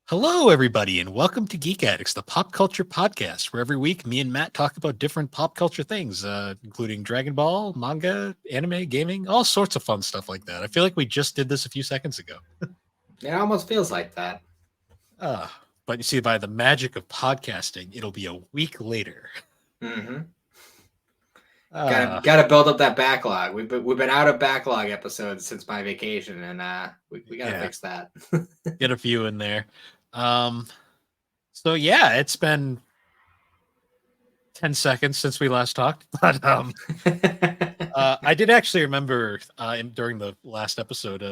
Hello, everybody, and welcome to Geek Addicts, the pop culture podcast, where every week me and Matt talk about different pop culture things, including Dragon Ball, manga, anime, gaming, all sorts of fun stuff like that. I feel like we just did this a few seconds ago. It almost feels like that. Uh, but you see, by the magic of podcasting, it'll be a week later. Mm-hmm. Uh, Gotta build up that backlog. We've been out of backlog episodes since my vacation, and we gotta yeah, fix that. get a few in there. Um, so yeah, it's been 10 seconds since we last talked, but I did actually remember during the last episode.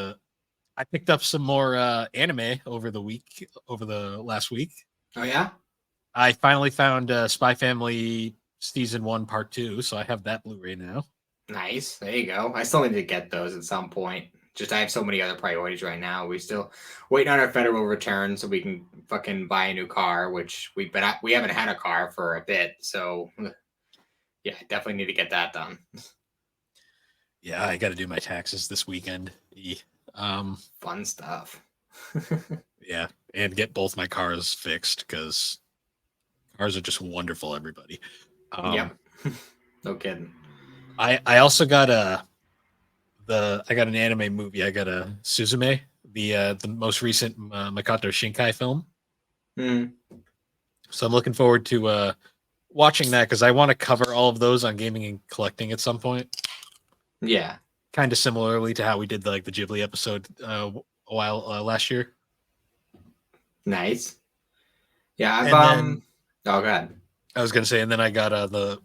I picked up some more anime over the last week. Oh yeah, I finally found Spy Family season 1 part 2, so I have that Blu-ray now. nice. There you go. I still need to get those at some point. Just I have so many other priorities right now. We still waiting on our federal return so we can fucking buy a new car, which we haven't had a car for a bit. So yeah, definitely need to get that done. Yeah, I got to do my taxes this weekend. Fun stuff. Yeah, and get both my cars fixed because cars are just wonderful. Everybody. Yep. No kidding. I also got I got an anime movie. I got a Suzume, the most recent Makoto Shinkai film. Mm. So I'm looking forward to watching that because I want to cover all of those on gaming and collecting at some point. Yeah. Kind of similarly to how we did the Ghibli episode a while last year. Nice. Yeah, I've then, oh god. I was gonna say, and then I got the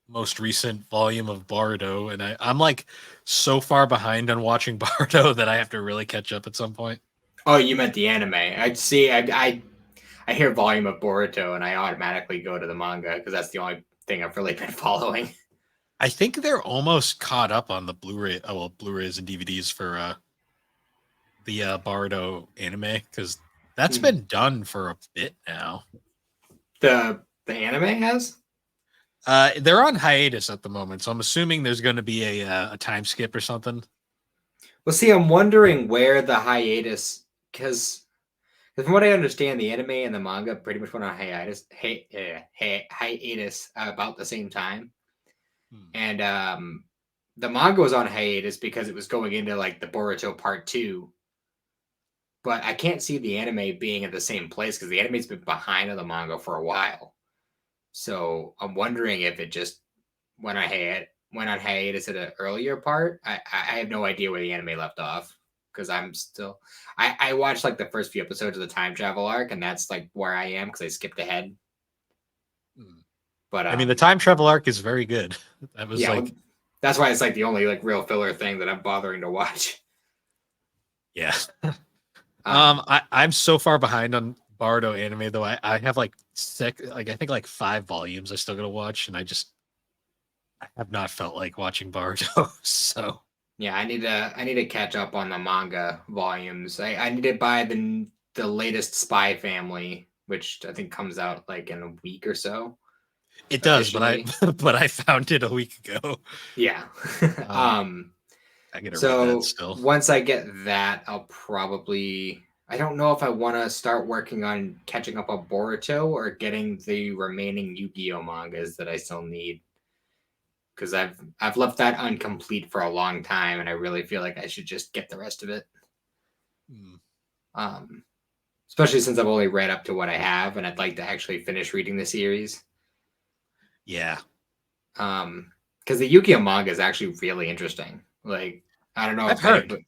most recent volume of Boruto, and I'm like so far behind on watching Boruto that I have to really catch up at some point. Oh, you meant the anime. I'd see. I hear volume of Boruto, and I automatically go to the manga because that's the only thing I've really been following. I think they're almost caught up on the Blu-ray. Oh, well, Blu-rays and DVDs for the Boruto anime because that's been done for a bit now. The anime has. They're on hiatus at the moment, so I'm assuming there's going to be a time skip or something. Well, see, I'm wondering where the hiatus, because from what I understand, the anime and the manga pretty much went on hiatus, hiatus about the same time, and the manga was on hiatus because it was going into like the Boruto Part 2. But I can't see the anime being at the same place because the anime's been behind on the manga for a while. So I'm wondering if it just went on hiatus at an earlier part. I have no idea where the anime left off because I watched like the first few episodes of the time travel arc, and that's like where I am because I skipped ahead. But I mean, the time travel arc is very good. That was well, that's why it's like the only like real filler thing that I'm bothering to watch. Yeah. I'm so far behind on Boruto anime though. I have I think like 5 volumes I still gotta watch, and I have not felt like watching Boruto. So yeah, I need to catch up on the manga volumes. I need to buy the latest Spy Family, which I think comes out like in a week or so. It does, but I found it a week ago. Yeah. I gotta read that still. Once I get that, I'll probably. I don't know if I want to start working on catching up on Boruto or getting the remaining Yu-Gi-Oh mangas that I still need, because I've left that incomplete for a long time, and I really feel like I should just get the rest of it. Especially since I've only read up to what I have, and I'd like to actually finish reading the series. Yeah. Because the Yu-Gi-Oh manga is actually really interesting. Like, I don't know. I've heard. But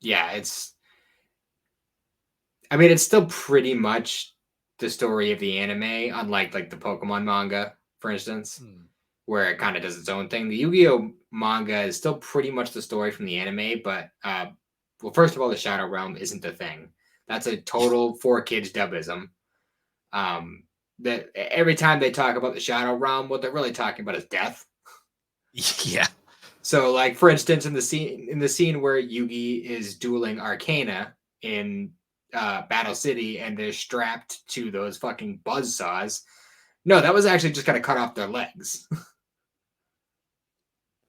yeah, I mean, it's still pretty much the story of the anime, unlike like the Pokemon manga, for instance, where it kind of does its own thing. The Yu-Gi-Oh manga is still pretty much the story from the anime, but well, first of all, the Shadow Realm isn't the thing. That's a total for kids dubism. That every time they talk about the Shadow Realm, what they're really talking about is death. Yeah. So, like for instance, in the scene where Yugi is dueling Arcana in Battle City, and they're strapped to those fucking buzzsaws. No, that was actually just kind of cut off their legs.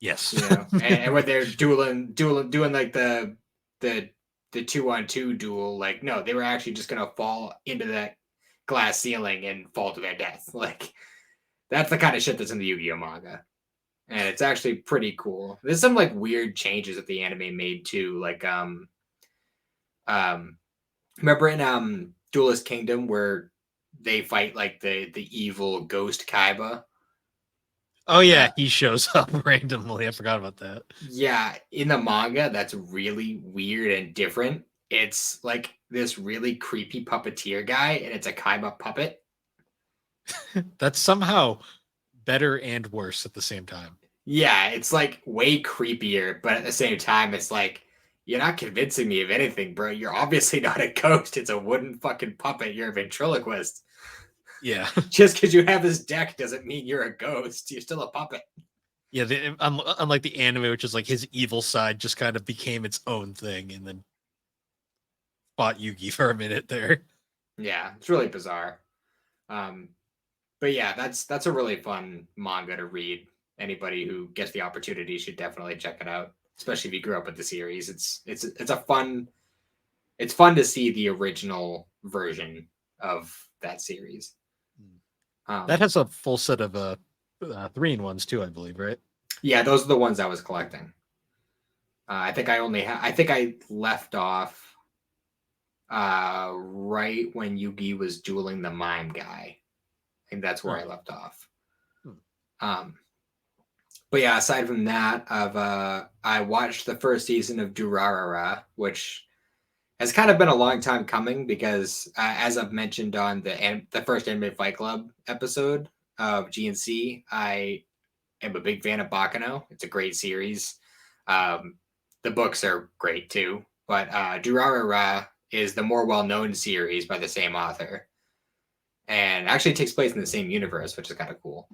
Yes. You know, and when they're doing like the the 2-on-2 duel. Like, no, they were actually just gonna fall into that glass ceiling and fall to their death. Like, that's the kind of shit that's in the Yu-Gi-Oh manga. And it's actually pretty cool. There's some like weird changes that the anime made too. Like um remember in Duelist Kingdom where they fight like the evil ghost Kaiba? Oh yeah, he shows up randomly. I forgot about that. Yeah, in the manga, that's really weird and different. It's like this really creepy puppeteer guy, and it's a Kaiba puppet. That's somehow better and worse at the same time. Yeah, it's like way creepier, but at the same time, it's like you're not convincing me of anything, bro. You're obviously not a ghost. It's a wooden fucking puppet. You're a ventriloquist. Yeah. Just because you have this deck doesn't mean you're a ghost. You're still a puppet. Yeah, unlike the anime, which is like his evil side just kind of became its own thing and then fought Yugi for a minute there. Yeah, it's really bizarre. But yeah, that's a really fun manga to read. Anybody who gets the opportunity should definitely check it out, especially if you grew up with the series. It's fun to see the original version of that series. That has a full set of 3-in-1s too, I believe, right? Yeah, those are the ones I was collecting. I think I left off right when Yugi was dueling the mime guy. I think that's where I left off. But yeah, aside from that, I watched the first season of Durarara, which has kind of been a long time coming because, as I've mentioned on the first Anime Fight Club episode of GNC, I am a big fan of Bakano. It's a great series. The books are great too, but Durarara is the more well-known series by the same author, and actually takes place in the same universe, which is kind of cool.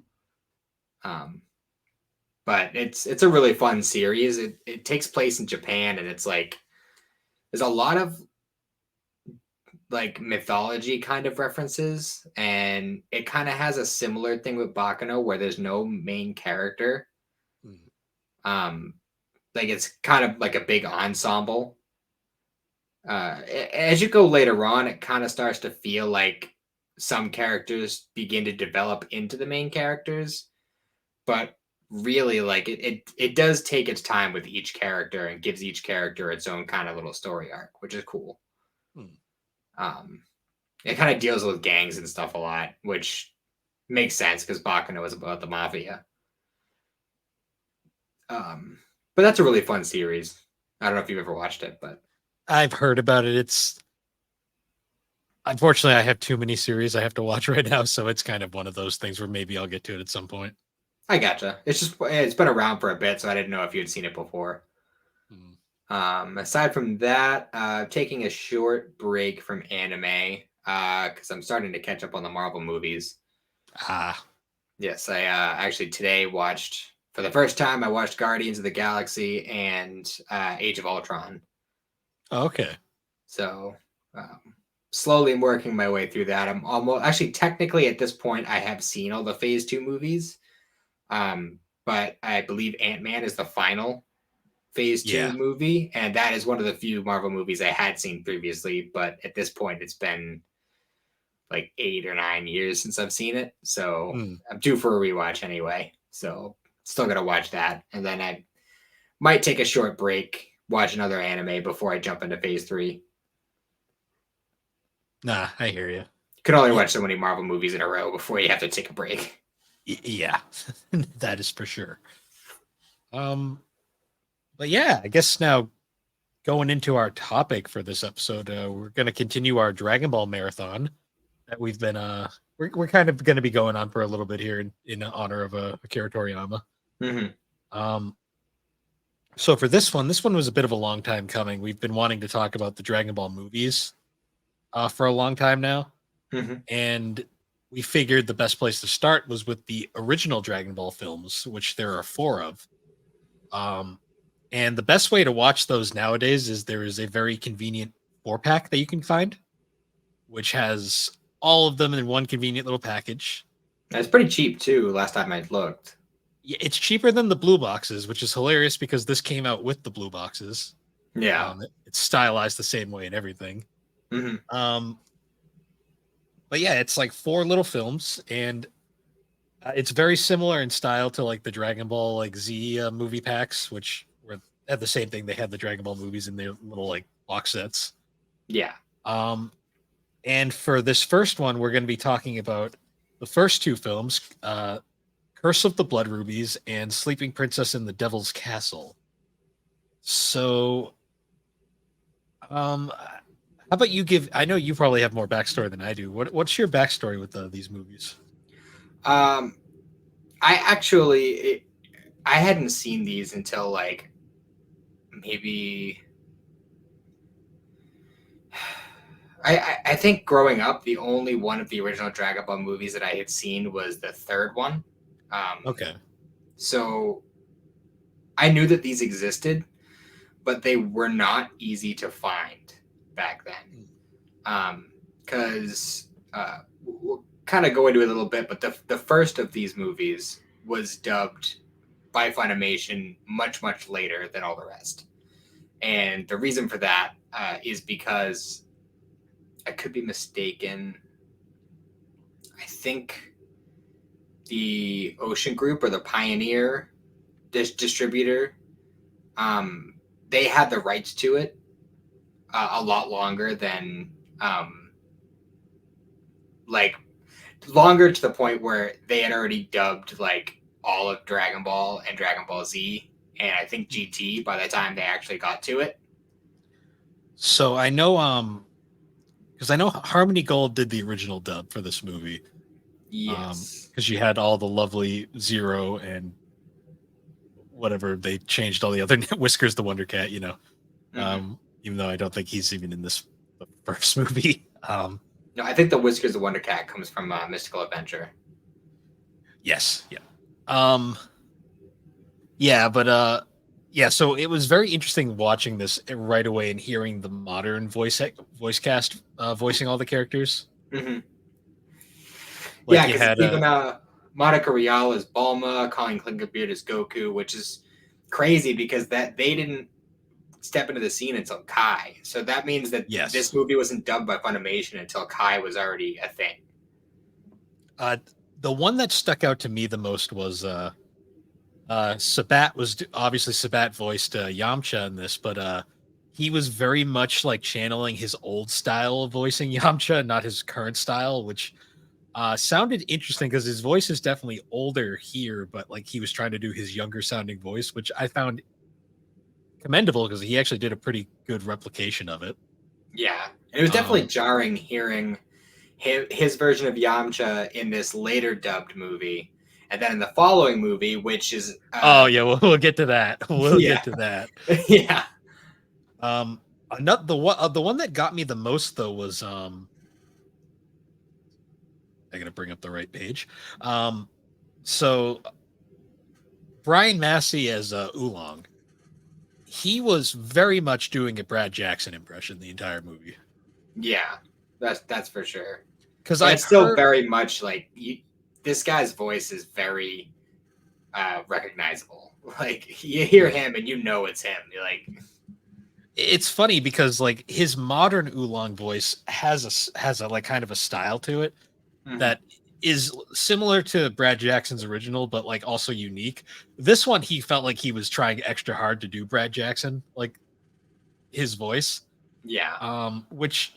But it's a really fun series. It takes place in Japan, and it's like there's a lot of like mythology kind of references, and it kind of has a similar thing with Bakano where there's no main character. Like it's kind of like a big ensemble. As you go later on, it kind of starts to feel like some characters begin to develop into the main characters, but really like it does take its time with each character and gives each character its own kind of little story arc, which is cool. It kind of deals with gangs and stuff a lot, which makes sense because Bakano is about the mafia. But that's a really fun series. I don't know if you've ever watched it, but I've heard about it. It's unfortunately I have too many series I have to watch right now, so it's kind of one of those things where maybe I'll get to it at some point. I gotcha. It's been around for a bit, so I didn't know if you had seen it before. Aside from that, taking a short break from anime because I'm starting to catch up on the Marvel movies. Yes, I actually today watched for the first time. I watched Guardians of the Galaxy and Age of Ultron. Okay. So slowly working my way through that. I'm almost actually technically at this point I have seen all the Phase 2 movies. But I believe Ant-Man is the final Phase 2 movie, and that is one of the few Marvel movies I had seen previously, but at this point it's been like 8 or 9 years since I've seen it, so I'm due for a rewatch anyway, so still gotta watch that, and then I might take a short break, watch another anime before I jump into Phase 3. Nah, I hear you. You can only watch so many Marvel movies in a row before you have to take a break. Yeah, that is for sure. But yeah, I guess now going into our topic for this episode, we're going to continue our Dragon Ball marathon that we've been we're kind of going to be going on for a little bit here in honor of Akira Toriyama. So for this one was a bit of a long time coming. We've been wanting to talk about the Dragon Ball movies for a long time now, and we figured the best place to start was with the original Dragon Ball films, which there are 4 of. And the best way to watch those nowadays is there is a very convenient 4-pack that you can find, which has all of them in one convenient little package. It's pretty cheap too, last time I looked. Yeah, it's cheaper than the blue boxes, which is hilarious because this came out with the blue boxes. Yeah. It's stylized the same way and everything. Hmm. Um, but yeah, it's like 4 little films, and it's very similar in style to like the Dragon Ball like Z movie packs, which were had the same thing. They had the Dragon Ball movies in their little like box sets. Yeah. Um, and for this first one, we're going to be talking about the first 2 films, Curse of the Blood Rubies and Sleeping Princess in the Devil's Castle. So, how about you give? I know you probably have more backstory than I do. What's your backstory with these movies? Um, I actually, I hadn't seen these until like maybe. I think growing up, the only one of the original Dragon Ball movies that I had seen was the third one. Um, Okay. so I knew that these existed, but they were not easy to find back then. Because we'll kind of go into it a little bit, but the first of these movies was dubbed by Funimation much later than all the rest, and the reason for that is because I could be mistaken. I think the Ocean Group or the Pioneer distributor, um, they had the rights to it a lot longer than like longer to the point where they had already dubbed like all of Dragon Ball and Dragon Ball Z and I think GT by the time they actually got to it. So I know, because I know Harmony Gold did the original dub for this movie. Yes. Because you had all the lovely Zero and whatever they changed all the other Whiskers the Wonder Cat. Mm-hmm. Even though I don't think he's even in this the first movie. No, I think the Whiskers the Wonder Cat comes from Mystical Adventure. Yes, yeah, yeah, but yeah. So it was very interesting watching this right away and hearing the modern voice cast voicing all the characters. Mm-hmm. Yeah, Like you because it's had even Monica Rial as Bulma, Colin Klinkenbeard as Goku, which is crazy because that they didn't step into the scene until Kai. So that means that yes, this movie wasn't dubbed by Funimation until Kai was already a thing. uh, the one that stuck out to me the most was Sabat was obviously Sabat voiced Yamcha in this, but he was very much like channeling his old style of voicing Yamcha, not his current style, which sounded interesting because his voice is definitely older here, but like he was trying to do his younger sounding voice, which I found commendable because he actually did a pretty good replication of it. Yeah, and it was definitely Um, jarring hearing his version of Yamcha in this later dubbed movie, and then in the following movie, which is oh yeah, we'll get to that. We'll yeah, get to that. yeah, Um, Another the one that got me the most though was I gotta bring up the right page. So Brian Massey as Oolong, he was very much doing a Brad Jackson impression the entire movie. yeah. That's for sure. Because And I it's still heard, very much like this guy's voice is very recognizable. Like you hear right. him and you know it's him. You're like, It's funny because like his modern Oolong voice has a like kind of a style to it mhm. that is similar to Brad Jackson's original, but like also unique. This one, he felt like he was trying extra hard to do Brad Jackson, like his voice, Yeah, which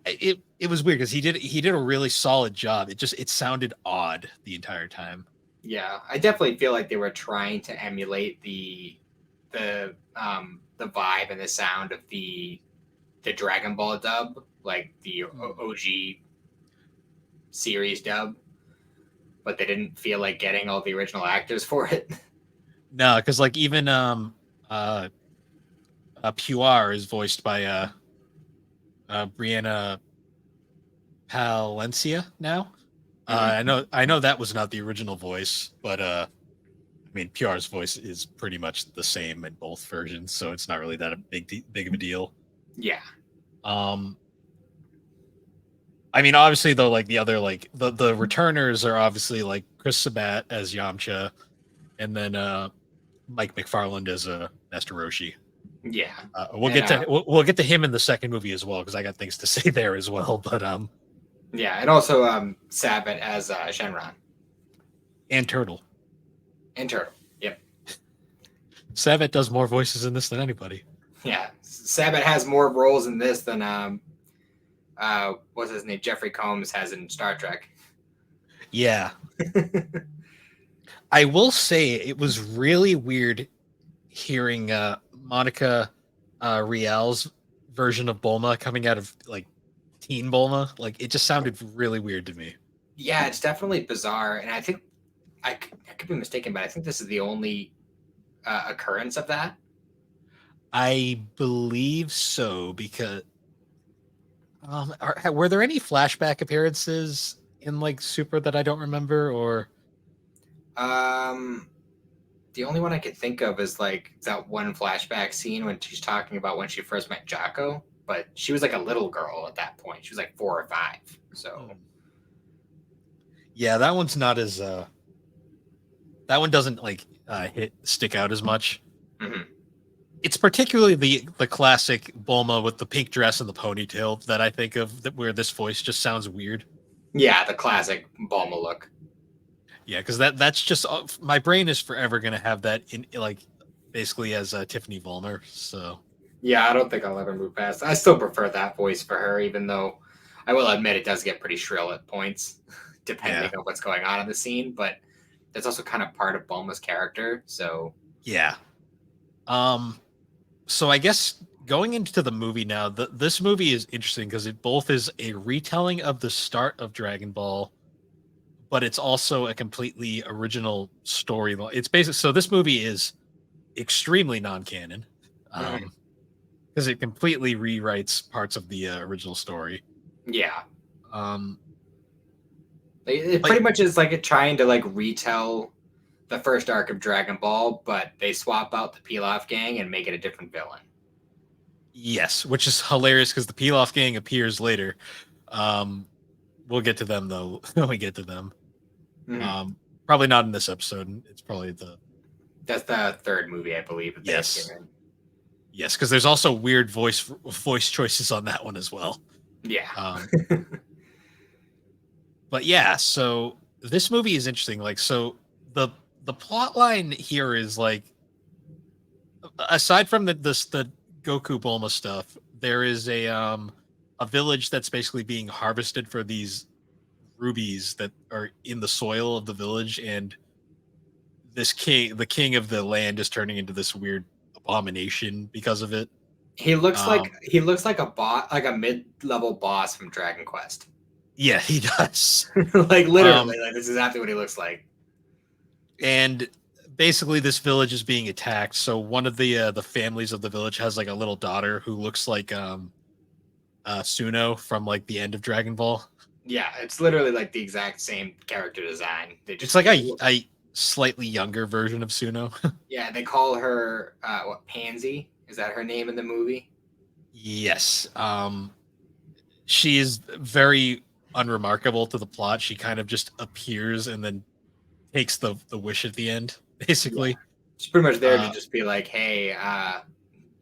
it was weird because he did a really solid job. It sounded odd the entire time. yeah. I definitely feel like they were trying to emulate the vibe and the sound of the Dragon Ball dub, like the Hmm. OG series dub, but they didn't feel like getting all the original actors for it. No, because like even uh, Puar is voiced by Brianna Palencia now. Mhm. I know that was not the original voice, but I mean PR's voice is pretty much the same in both versions, so it's not really that a big of a deal. Yeah, Um, I mean, obviously though, like the other like the returners are obviously like Chris Sabat as Yamcha, and then Mike McFarland as Master Roshi. Yeah, We'll and get to we'll get to him in the second movie as well because I got things to say there as well. But yeah, and also Sabat as Shenron and Turtle. and Turtle. Yep. Sabat does more voices in this than anybody. Yeah, Sabat has more roles in this than what's his name? Jeffrey Combs has in Star Trek. Yeah, I will say it was really weird hearing Monica Rial's version of Bulma coming out of like teen Bulma. Like it just sounded really weird to me. Yeah, it's definitely bizarre, and I think I could be mistaken, but I think this is the only occurrence of that. I believe so because were there any flashback appearances in like Super that I don't remember or Um, the only one I could think of is like that one flashback scene when she's talking about when she first met Jocko, but she was like a little girl at that point. She was like 4 or 5. So yeah, that one's not as that one doesn't like stick out as much. mhm. It's particularly the classic Bulma with the pink dress and the ponytail that I think of where this voice just sounds weird. Yeah, the classic Bulma look. Yeah, because that's just my brain is forever gonna have that in like basically as Tiffany Vollmer. So Yeah, I don't think I'll ever move past. I still prefer that voice for her, even though I will admit it does get pretty shrill at points, depending yeah, on what's going on in the scene. But that's also kind of part of Bulma's character. So yeah. Um, so I guess going into the movie now, this movie is interesting because it both is a retelling of the start of Dragon Ball, but it's also a completely original storyline. It's basic. So this movie is extremely non-canon, mhm. because it completely rewrites parts of the original story. Yeah, Um, it but pretty much is like trying to like retell the first arc of Dragon Ball, but they swap out the Pilaf gang and make it a different villain. yes, which is hilarious because the Pilaf gang appears later. Um, we'll get to them though when we get to them. Mhm. Um, probably not in this episode. It's probably the That's the third movie, I believe, that they've yes, given. yes, because there's also weird voice choices on that one as well. Yeah. Um, but yeah, so this movie is interesting. Like, so the plot line here is like, aside from the Goku Bulma stuff, there is a village that's basically being harvested for these rubies that are in the soil of the village, and the king of the land, is turning into this weird abomination because of it. Um, He looks like a bot, like a mid-level boss from Dragon Quest. yeah, he does. Like Um, literally, like this is exactly what he looks like. and basically this village is being attacked. So one of the families of the village has like a little daughter who looks like Suno from like the end of Dragon Ball. Yeah, it's literally like the exact same character design. They It's just like a slightly younger version of Suno. yeah, they call her what Pansy? Is that her name in the movie? Yes. She is very unremarkable to the plot. She kind of just appears and then takes the wish at the end, Yeah, basically. she's pretty much there to Uh, just be like, hey,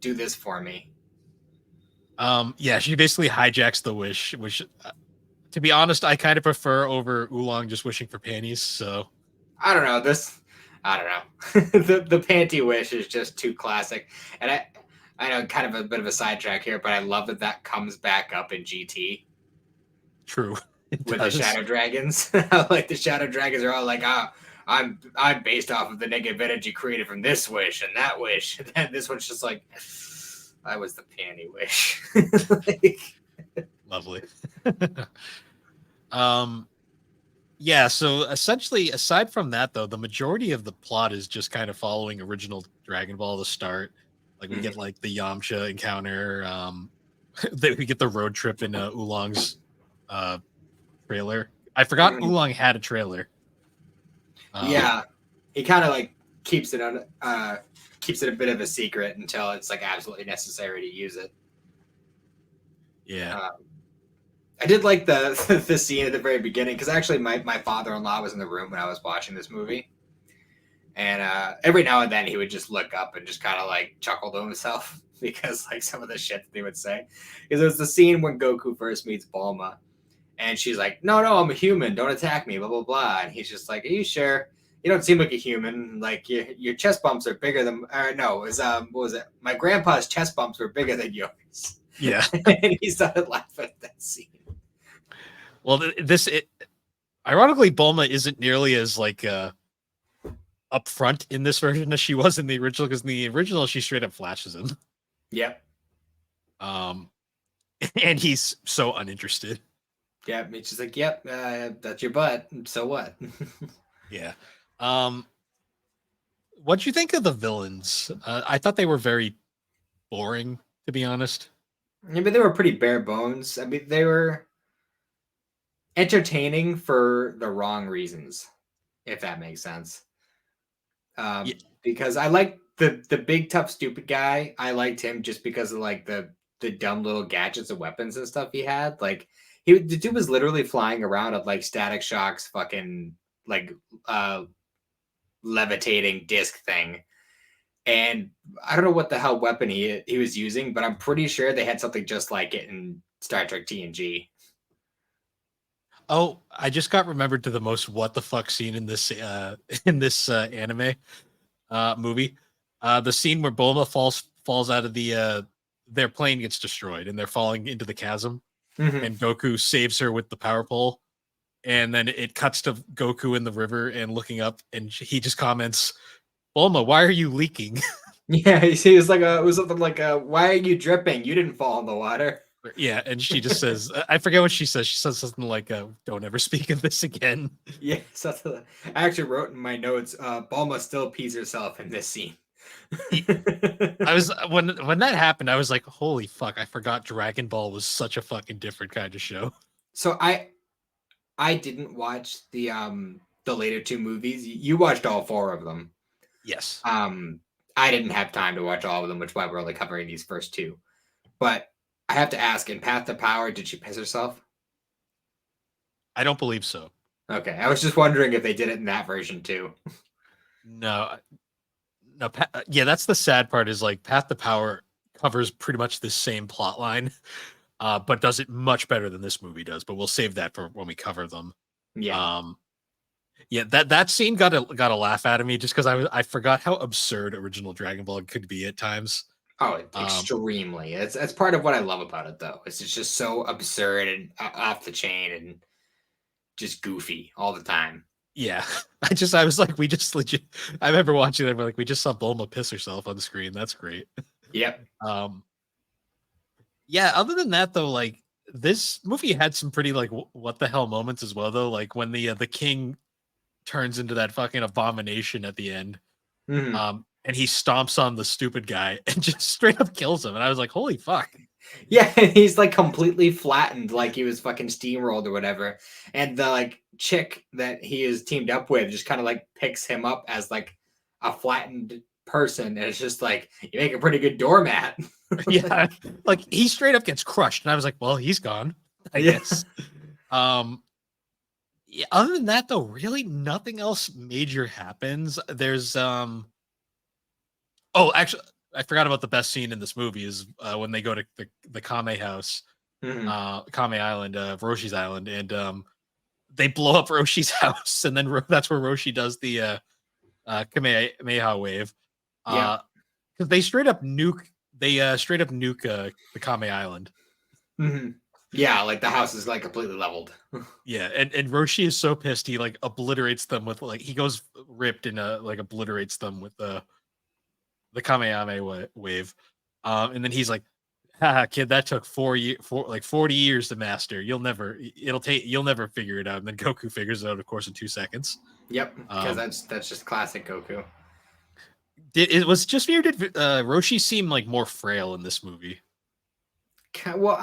do this for me. yeah, she basically hijacks the wish, which, to be honest, I kind of prefer over Oolong just wishing for panties. So I don't know this. I don't know. The panty wish is just too classic, and I know kind of a bit of a sidetrack here, but I love that that comes back up in GT true, it with the does. Shadow Dragons. Like the Shadow Dragons are all like, ah, I'm based off of the negative energy created from this wish and that wish, and then this one's just like, I was the panty wish. Like, Lovely. um, yeah. So essentially, aside from that, though, the majority of the plot is just kind of following original Dragon Ball to start. Like we get mhm, like the Yamcha encounter. That we get the road trip in Oolong's uh trailer. I forgot mhm. Oolong had a trailer. Um, Yeah, he kind of like keeps it on keeps it a bit of a secret until it's like absolutely necessary to use it. yeah. Um, I did like the the scene at the very beginning because actually my father in law was in the room when I was watching this movie, and every now and then he would just look up and just kind of like chuckle to himself. because like some of the shit that they would say. Because there's the scene when Goku first meets Bulma, and she's like, "No, no, I'm a human. Don't attack me." Blah blah blah. And he's just like, "Are you sure? You don't seem like a human. Like your chest bumps are bigger than. No, it was what was it? My grandpa's chest bumps were bigger than yours." Yeah. And he started laughing at that scene. Well, ironically, Bulma isn't nearly as like upfront in this version as she was in the original, because in the original she straight up flashes him. Yep. And he's so uninterested. Yep. It's just like, yep, that's your butt. So what? Yeah. What'd you think of the villains? I thought they were very boring, to be honest. Yeah, but they were pretty bare bones. I mean, they were entertaining for the wrong reasons, if that makes sense. Yeah. Because I like the big tough stupid guy. I liked him just because of like the dumb little gadgets and weapons and stuff he had. Like the dude was literally flying around at like Static Shock's fucking like levitating disc thing. And I don't know what the hell weapon he was using, but I'm pretty sure they had something just like it in Star Trek TNG. Oh, I just got remembered to the most what the fuck scene in this anime movie. The scene where Bulma falls out of their plane gets destroyed and they're falling into the chasm, and Goku saves her with the power pole, and then it cuts to Goku in the river and looking up, and he just comments, "Bulma, why are you leaking?" Yeah, he was like it was something like why are you dripping? You didn't fall in the water. Yeah, and she just says, I forget what she says. She says something like, "Don't ever speak of this again." Yeah, so I actually wrote in my notes, Bulma still pees herself in this scene. I was when that happened, I was like, "Holy fuck!" I forgot Dragon Ball was such a fucking different kind of show. So I didn't watch the later two movies. You watched all four of them. Yes, I didn't have time to watch all of them, which is why we're only covering these first two. But I have to ask, in Path to Power, did she piss herself? I don't believe so. Okay, I was just wondering if they did it in that version too. No, no. Yeah, that's the sad part. Is like Path to Power covers pretty much the same plot line, but does it much better than this movie does. But we'll save that for when we cover them. Yeah. Yeah, that scene got a laugh out of me just because I forgot how absurd original Dragon Ball could be at times. Oh, extremely. It's part of what I love about it, though. It's just so absurd and off the chain and just goofy all the time. Yeah, I was like, we just legit. I remember watching that. We're like, we just saw Bulma piss herself on the screen. That's great. Yep. Yeah. Other than that, though, like this movie had some pretty like what the hell moments as well, though. Like when the king turns into that fucking abomination at the end, and he stomps on the stupid guy and just straight up kills him. And I was like, holy fuck. Yeah, he's like completely flattened, like he was fucking steamrolled or whatever. And the like chick that he is teamed up with just kind of like picks him up as like a flattened person. And it's just like, you make a pretty good doormat. Yeah, like he straight up gets crushed, and I was like, well, he's gone, I guess. Yeah, other than that, though, really nothing else major happens. There's oh, actually, I forgot about the best scene in this movie is when they go to the Kame house, Kame Island, Roshi's Island, and they blow up Roshi's house, and then that's where Roshi does the Kamehameha wave. Yeah. Because they straight up nuke the Kame Island. Yeah, like the house is like completely leveled. Yeah, and Roshi is so pissed he like obliterates them with like he goes ripped and like obliterates them with the Kamehameha wave. And then he's like, haha, kid, that took 40 years to master. You'll never figure it out. And then Goku figures it out, of course, in 2 seconds. Yep, because that's just classic Goku. It was just weird. Did Roshi seem like more frail in this movie? Well,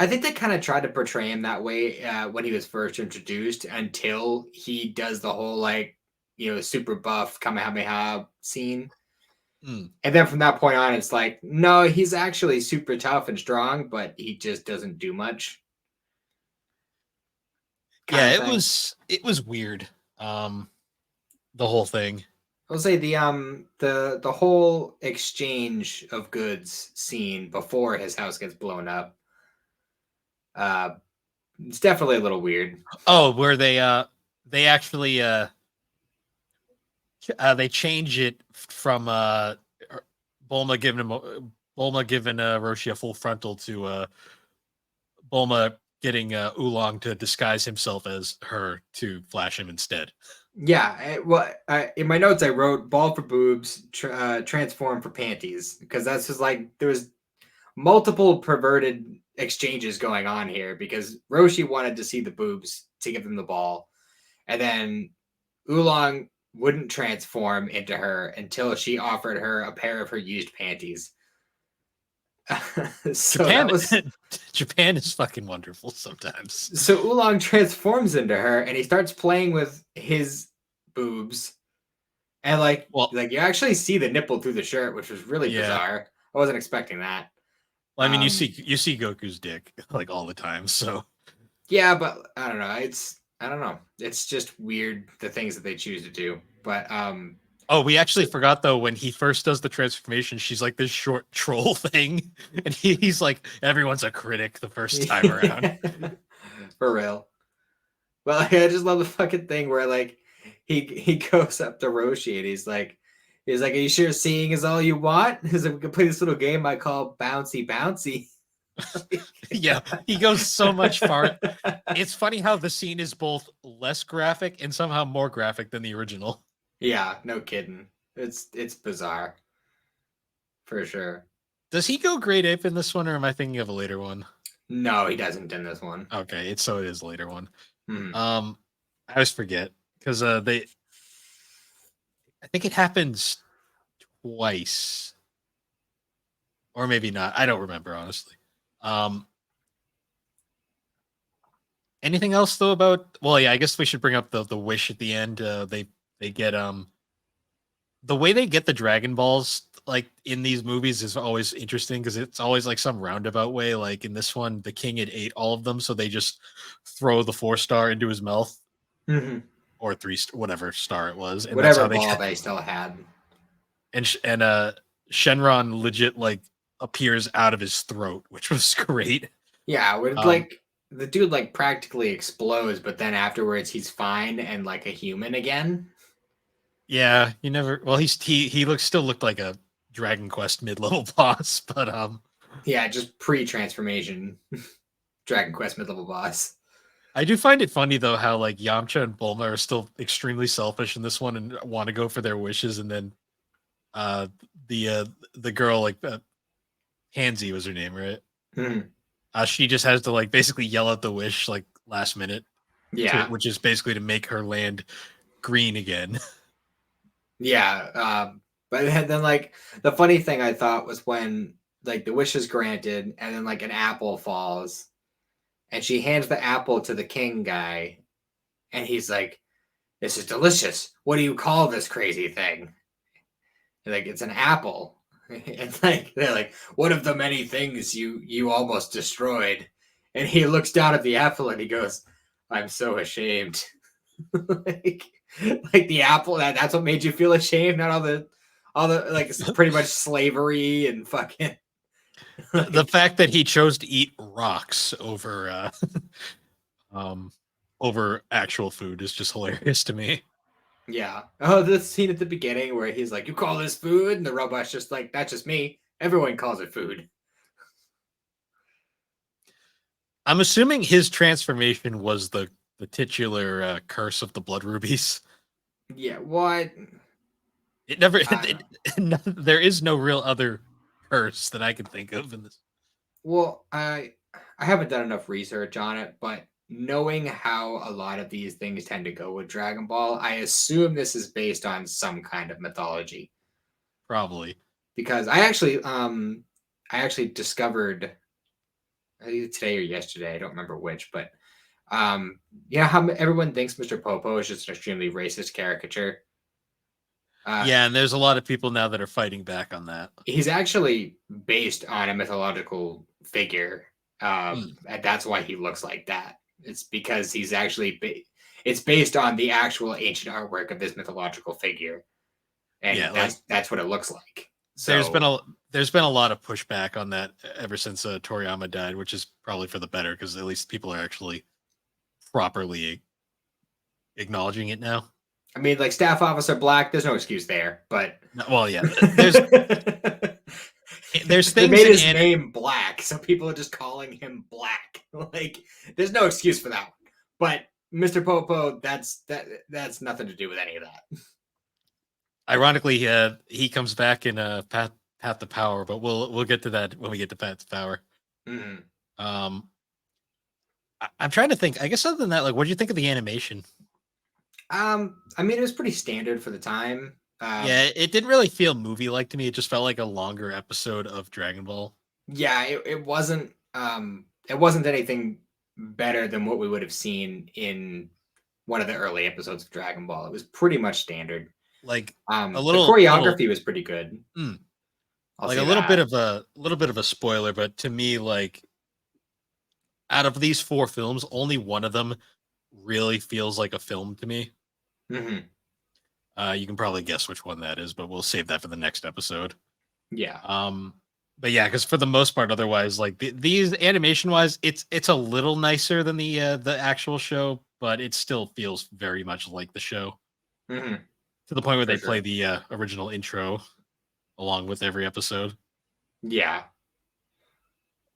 I think they kind of tried to portray him that way when he was first introduced until he does the whole like, super buff Kamehameha scene. And then from that point on, it's like, no, he's actually super tough and strong, but he just doesn't do much. Yeah, it was weird. The whole thing. I'll say the whole exchange of goods scene before his house gets blown up. It's definitely a little weird. Oh, where they actually they change it from Bulma giving him Bulma giving Roshi a full frontal to Bulma getting Oolong to disguise himself as her to flash him instead. Yeah, in my notes I wrote "ball for boobs, transform for panties" because that's just like there was multiple perverted exchanges going on here because Roshi wanted to see the boobs to give him the ball, and then Oolong wouldn't transform into her until she offered her a pair of her used panties. So Japan that was Japan is fucking wonderful sometimes. so Oolong transforms into her and he starts playing with his boobs and Well, you actually see the nipple through the shirt, which was really yeah. bizarre. I wasn't expecting that. Well, I mean, Um, you see Goku's dick like all the time, so yeah, but I don't know. I don't know. It's just weird the things that they choose to do. But oh, we actually forgot though when he first does the transformation, she's like this short troll thing, and he's like everyone's a critic the first time around. for real. Well, I just love the fucking thing where he goes up to Roshi and he's like, "Are you sure seeing is all you want?" He's like, "We can play this little game I call bouncy bouncy." Yeah, he goes so much far. It's funny how the scene is both less graphic and somehow more graphic than the original. Yeah, no kidding. It's bizarre for sure. Does he go grade ape in this one, or am I thinking of a later one? No, he doesn't in this one. Okay, it's so it is a later one. Hmm. I always forget because they. I think it happens twice, or maybe not. I don't remember honestly. Um, anything else though about? Well, yeah, I guess we should bring up the wish at the end. They get the way they get the Dragon Balls like in these movies is always interesting because it's always like some roundabout way. Like in this one, the king had ate all of them, so they just throw the 4-star into his mouth Hmm. or whatever star it was, and that's Whatever how they ball get. they still had. And Shenron legit like appears out of his throat, which was great. Yeah, when Um, the dude practically explodes, but then afterwards he's fine and like a human again. yeah, you never. Well, he looks still looked like a Dragon Quest mid level boss, but Yeah, just pre-transformation Dragon Quest mid-level boss. I do find it funny though how like Yamcha and Bulma are still extremely selfish in this one and want to go for their wishes, and then uh the girl like Pansy was her name, right? Mhm. She just has to like basically yell out the wish like last minute to Yeah, which is basically to make her land green again. yeah. But then the funny thing I thought was when the wish is granted and then an apple falls and she hands the apple to the king guy and he's like, "This is delicious. What do you call this crazy thing?" It's an apple. And they're like, "What of the many things you almost destroyed?" And he looks down at the apple and he goes, "I'm so ashamed." like, the apple that's what made you feel ashamed, not all the pretty much slavery and fucking The fact that he chose to eat rocks um over actual food is just hilarious to me. yeah. Oh, the scene at the beginning where he's like, "You call this food?" And the robot's just like, "That's just me. Everyone calls it food." I'm assuming his transformation was the titular curse of the Blood Rubies. Yeah, what? It never. I don't know. There is no real other curse that I can think of in this. Well, I haven't done enough research on it, but knowing how a lot of these things tend to go with Dragon Ball, I assume this is based on some kind of mythology. Probably. Because I actually discovered either today or yesterday, I don't remember which, but you know how everyone thinks Mr. Popo is just an extremely racist caricature? Uh, Yeah, and there's a lot of people now that are fighting back on that. he's actually based on a mythological figure, Hmm. and that's why he looks like that. It's because it's based on the actual ancient artwork of this mythological figure. and Yeah, like that's what it looks like. there's been So a there's been a lot of pushback on that ever since Toriyama died, which is probably for the better because at least people are actually properly acknowledging it now. I mean, like Staff Officer Black, there's no excuse there, but No, well, yeah, there's they things made in his name Black, so people are just calling him Black. Like, there's no excuse for that one. But Mr. Popo, that's nothing to do with any of that. Ironically, he comes back in Path to Power, but we'll get to that when we get to Path to Power. Mm-hmm. Um, I'm trying to think. I guess other than that, like, what do you think of the animation? I mean, it was pretty standard for the time. Yeah, it didn't really feel movie-like to me. It just felt like a longer episode of Dragon Ball. Yeah, it wasn't anything better than what we would have seen in one of the early episodes of Dragon Ball. It was pretty much standard. Like The choreography was pretty good. mm, I'll like say a little that. bit of a spoiler, but to me, like out of these four films, only one of them really feels like a film to me. Hmm. You can probably guess which one that is, but we'll save that for the next episode. Yeah. But yeah, because for the most part, otherwise, like these animation wise, it's a little nicer than the actual show, but it still feels very much like the show Hmm. to the point where For they play sure. the original intro along with every episode. Yeah.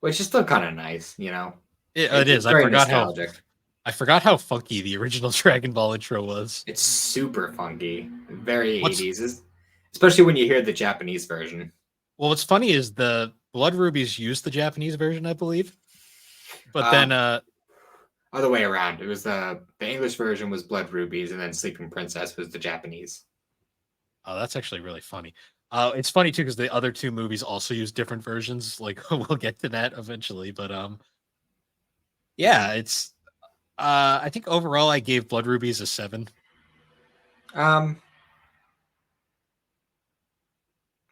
Which is still kind of nice, you know. It It's is. very nostalgic. I forgot how funky the original Dragon Ball intro was. It's super funky, very What's 80s, especially when you hear the Japanese version. what's funny is the Blood Rubies used the Japanese version, I believe, but then Um, Other way around. It was the English version was Blood Rubies, and then Sleeping Princess was the Japanese. oh, that's actually really funny. It's funny too because the other two movies also use different versions. Like we'll get to that eventually, but yeah, it's I think overall I gave Blood Rubies a 7. Um,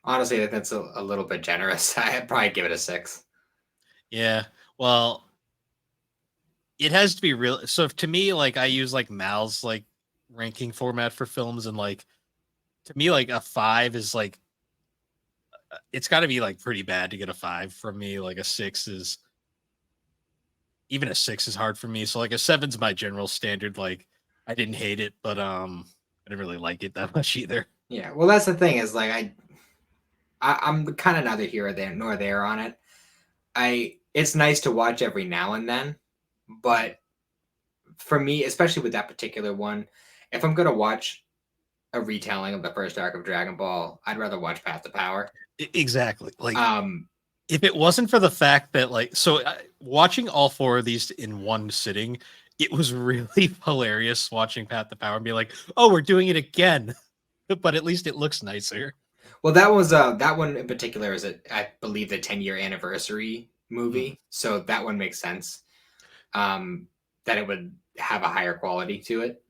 Honestly, I think that's a little bit generous. I'd probably give it a 6. Yeah, well, it has to be real. So to me, like I use like Mal's like ranking format for films, and like to me, like a 5 is like it's got to be like pretty bad to get a 5 from me. Like a 6 is even a 6 is hard for me. So like a 7's my general standard. Like I didn't hate it, but I didn't really like it that much either. Yeah, well, that's the thing is like I'm kind of neither here or there nor there on it. It's nice to watch every now and then, but for me, especially with that particular one, if I'm gonna watch a retelling of the first arc of Dragon Ball, I'd rather watch Path to Power. Exactly. Like Um, if it wasn't for the fact that like watching all four of these in one sitting, it was really hilarious watching Pat the Power and be like, "Oh, we're doing it again," but at least it looks nicer. well, that one in particular is I believe the 10-year anniversary Mm, movie, so that one makes sense. That it would have a higher quality to it.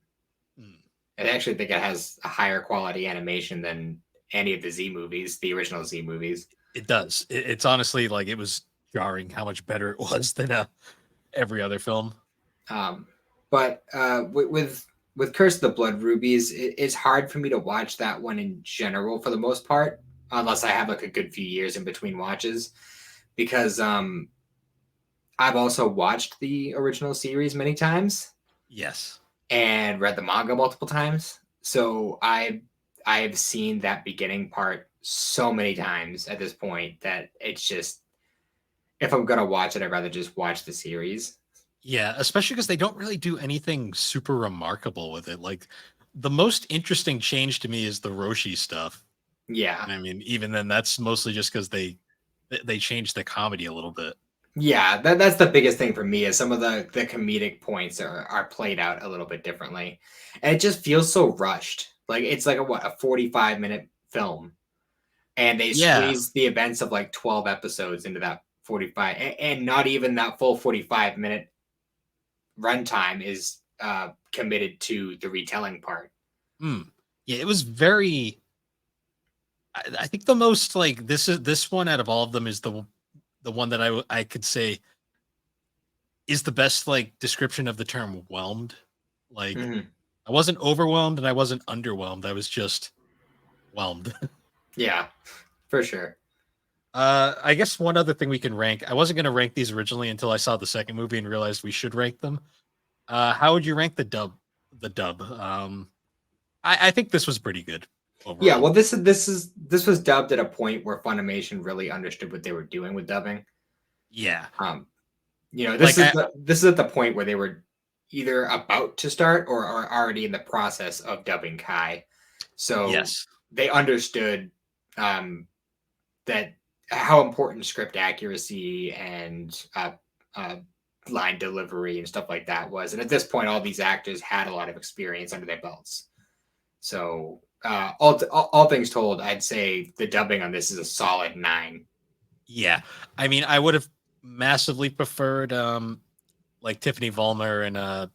mm. I actually think it has a higher quality animation than any of the Z movies, the original Z movies. It does. It's honestly like it was jarring how much better it was than every other film. Um, but with Curse of the Blood Rubies, it's hard for me to watch that one in general for the most part, unless I have like a good few years in between watches, because I've also watched the original series many times Yes. and read the manga multiple times. So I've seen that beginning part so many times at this point that it's just if I'm gonna watch it, I'd rather just watch the series. Yeah, especially because they don't really do anything super remarkable with it. Like the most interesting change to me is the Roshi stuff. Yeah. And I mean, even then, that's mostly just because they changed the comedy a little bit. Yeah, that's the biggest thing for me is some of the comedic points are played out a little bit differently. And it just feels so rushed. Like it's like a 45-minute film. And they Yeah, squeeze the events of like 12 episodes into that 45 and not even that full 45-minute runtime is committed to the retelling part. mm. Yeah, it was very. I think the most like this one out of all of them is the one that I could say is the best like description of the term whelmed. Like Mhm. I wasn't overwhelmed and I wasn't underwhelmed. I was just whelmed. Yeah, for sure. I guess one other thing we can rank. I wasn't going to rank these originally until I saw the second movie and realized we should rank them. How would you rank the dub? The dub. I think this was pretty good Yeah, overall. well, this was dubbed at a point where Funimation really understood what they were doing with dubbing. Yeah, Um, you know, like this is at the point where they were either about to start or are already in the process of dubbing Kai. So yes, they understood um, that how important script accuracy and uh, line delivery and stuff like that was. And at this point, all these actors had a lot of experience under their belts. So all things told, I'd say the dubbing on this is a solid 9. yeah. I mean, I would have massively preferred like Tiffany Vollmer and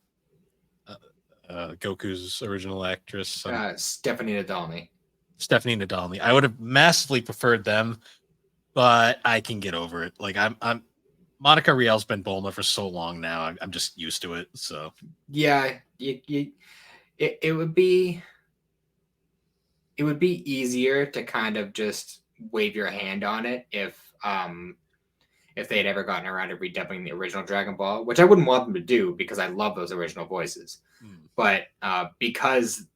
Goku's original actress, Stephanie Nadolny. Stephanie Nadolny. I would have massively preferred them, but I can get over it. Like I'm Monica Rial's been Bulma for so long now. I'm just used to it. So Yeah, it would be easier to kind of just wave your hand on it if they had ever gotten around to redubbing the original Dragon Ball, which I wouldn't want them to do because I love those original voices. But because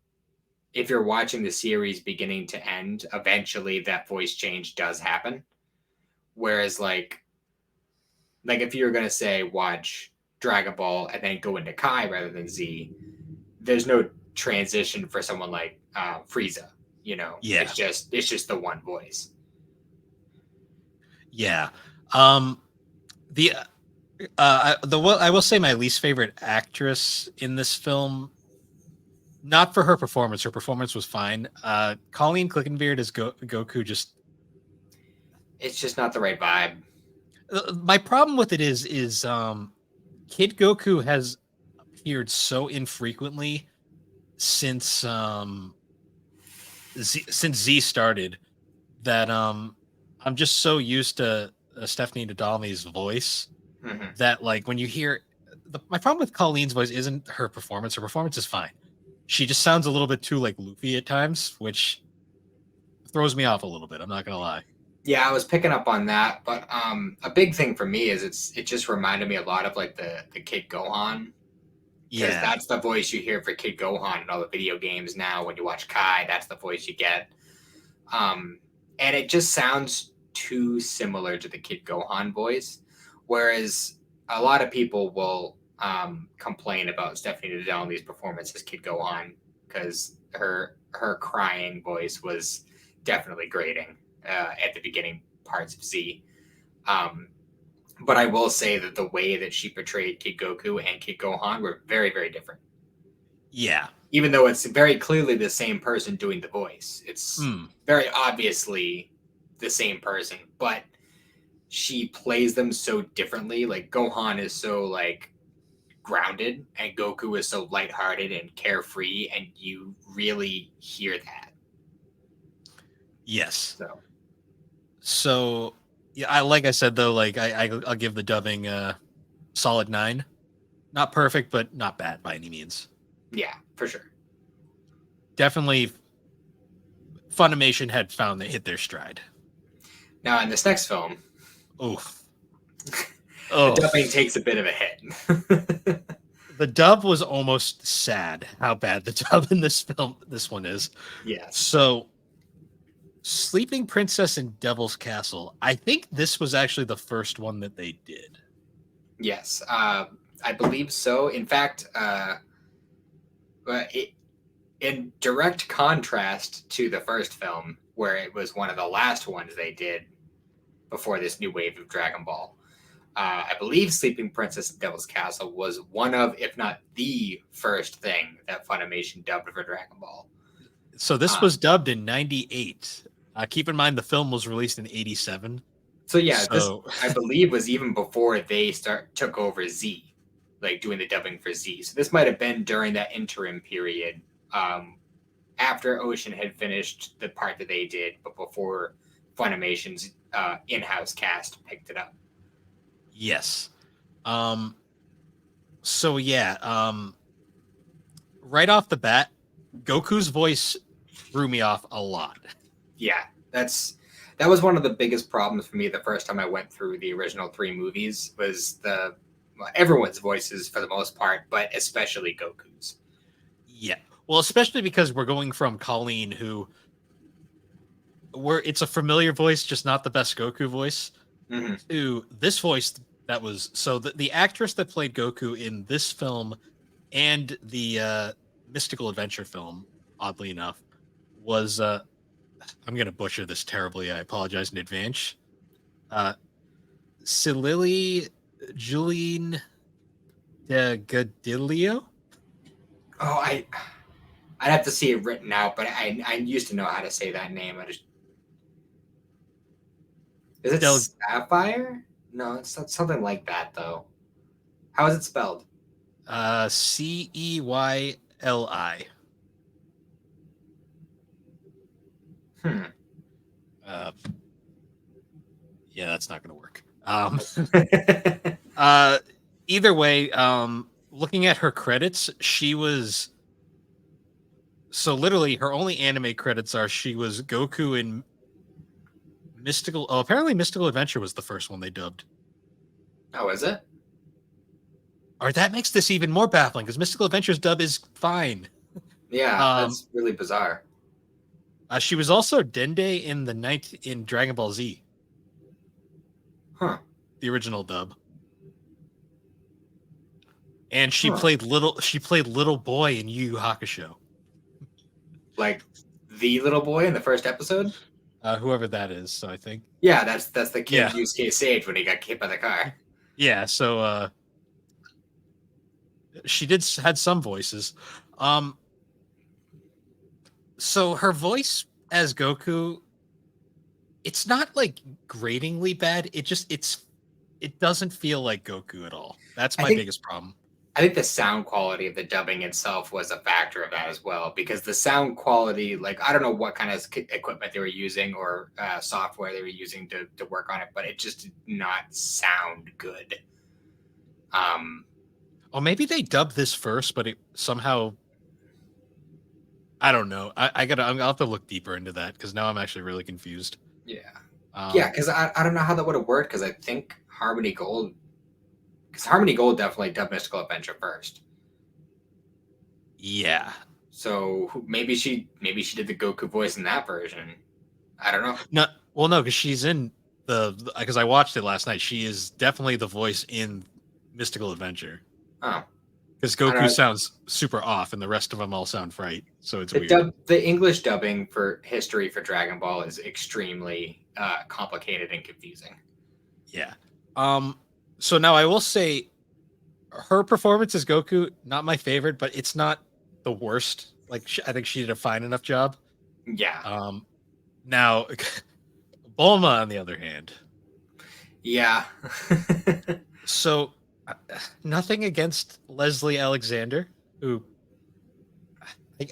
if you're watching the series beginning to end, eventually that voice change does happen. Whereas like if you're gonna say watch Dragon Ball and then go into Kai rather than Z, there's no transition for someone like Frieza. You know, yeah, it's just the one voice. yeah. The I will say my least favorite actress in this film, not for her performance. Her performance was fine. Colleen Clickenbeard as Goku just It's just not the right vibe. my problem with it is Kid Goku has appeared so infrequently since since Z started that I'm just so used to Stephanie Nadolny's voice Mm-hmm. that like when you hear my problem with Colleen's voice isn't her performance. Her performance is fine. She just sounds a little bit too like Luffy at times, which throws me off a little bit. I'm not gonna lie. Yeah, I was picking up on that, but a big thing for me is it just reminded me a lot of like the Kid Gohan because Yeah. that's the voice you hear for Kid Gohan in all the video games now. When you watch Kai, that's the voice you get, and it just sounds too similar to the Kid Gohan voice. Whereas a lot of people will complain about Stephanie Nadolny's performance as Kid Gohan because her crying voice was definitely grating at the beginning parts of Z. Um, but I will say that the way that she portrayed Kid Goku and Kid Gohan were very, very different. Yeah. Even though it's very clearly the same person doing the voice, it's Mm. very obviously the same person, but she plays them so differently. Like Gohan is so like grounded, and Goku is so lighthearted and carefree, and you really hear that. Yes. So So yeah, I like I said though, like I'll give the dubbing solid 9. Not perfect, but not bad by any means. yeah, for sure. Definitely Funimation had found they hit their stride. Now in this next film, Oof. the Oh. dubbing takes a bit of a hit. The dub was almost sad how bad the dub in this one is. Yes. So Sleeping Princess and Devil's Castle. I think this was actually the first one that they did. Yes. I believe so. In fact, in direct contrast to the first film, where it was one of the last ones they did before this new wave of Dragon Ball, I believe Sleeping Princess and Devil's Castle was one of, if not the first thing that Funimation dubbed for Dragon Ball. So this was dubbed in 98. Keep in mind the film was released in 87. So yeah, this So I believe was even before they took over Z, like doing the dubbing for Z. So this might have been during that interim period, after Ocean had finished the part that they did, but before Funimation's in-house cast picked it up. yes. So yeah, right off the bat, Goku's voice threw me off a lot. Yeah, that was one of the biggest problems for me the first time I went through the original 3 movies was everyone's voices for the most part, but especially Goku's. Yeah. Well, especially because we're going from Colleen, it's a familiar voice, just not the best Goku voice, Mm-hmm. to this voice that was the actress that played Goku in this film and the mystical adventure film, oddly enough, was I'm gonna butcher this terribly. I apologize in advance. Silili Julian de Gadilio. Oh, I'd have to see it written out, but I used to know how to say that name. Is it Del Sapphire? No, it's not something like that though. How is it spelled? Ceyli. Hmm. Uh, yeah, that's not gonna work. Uh, either way, looking at her credits, she was literally her only anime credits are she was Goku in Mystical. Oh, apparently Mystical Adventure was the first one they dubbed. Oh, is it? Or that makes this even more baffling because Mystical Adventure's dub is fine. Yeah, that's really bizarre. She was also Dende in in Dragon Ball Z. Huh. The original dub. And she Huh. played little boy in Yu Yu Hakusho. Like the little boy in the first episode? Whoever that is, so I think. Yeah, that's the kid Yeah. Yusuke Sage when he got hit by the car. Yeah, so she had some voices. So her voice as Goku, it's not like gratingly bad. It doesn't feel like Goku at all. That's my biggest problem. I think the sound quality of the dubbing itself was a factor of that as well, because the sound quality, like, I don't know what kind of equipment they were using or software they were using to work on it, but it just did not sound good. Or maybe they dubbed this first, but it somehow, I don't know. I'll have to look deeper into that because now I'm actually really confused. Yeah. Yeah, because I don't know how that would have worked, because I think Harmony Gold definitely dubbed Mystical Adventure first. Yeah. So maybe she did the Goku voice in that version. I don't know. No, because she's in because I watched it last night. She is definitely the voice in Mystical Adventure. Oh. Because Goku sounds super off, and the rest of them all sound right. So it's weird. The English dubbing for history for Dragon Ball is extremely complicated and confusing. Yeah. So now I will say, her performance as Goku, not my favorite, but it's not the worst. Like I think she did a fine enough job. Yeah. Now, Bulma, on the other hand. Yeah. So, nothing against Leslie Alexander, who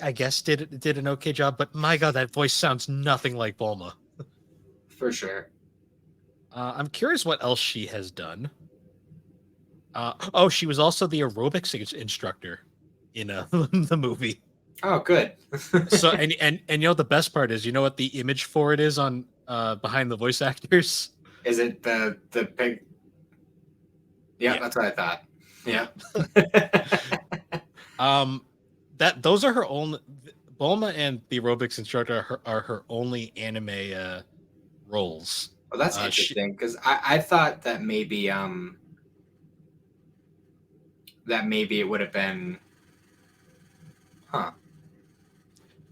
I guess did an okay job, but my God, that voice sounds nothing like Bulma. For sure. I'm curious what else she has done. She was also the aerobics instructor in the movie. Oh, good. So and you know the best part is, you know what the image for it is on behind the voice actors? Is it the pig? Yeah, that's what I thought. Yeah. Those are her only. Bulma and the aerobics instructor are her only anime roles. Well, that's interesting, because I thought that maybe it would have been, huh?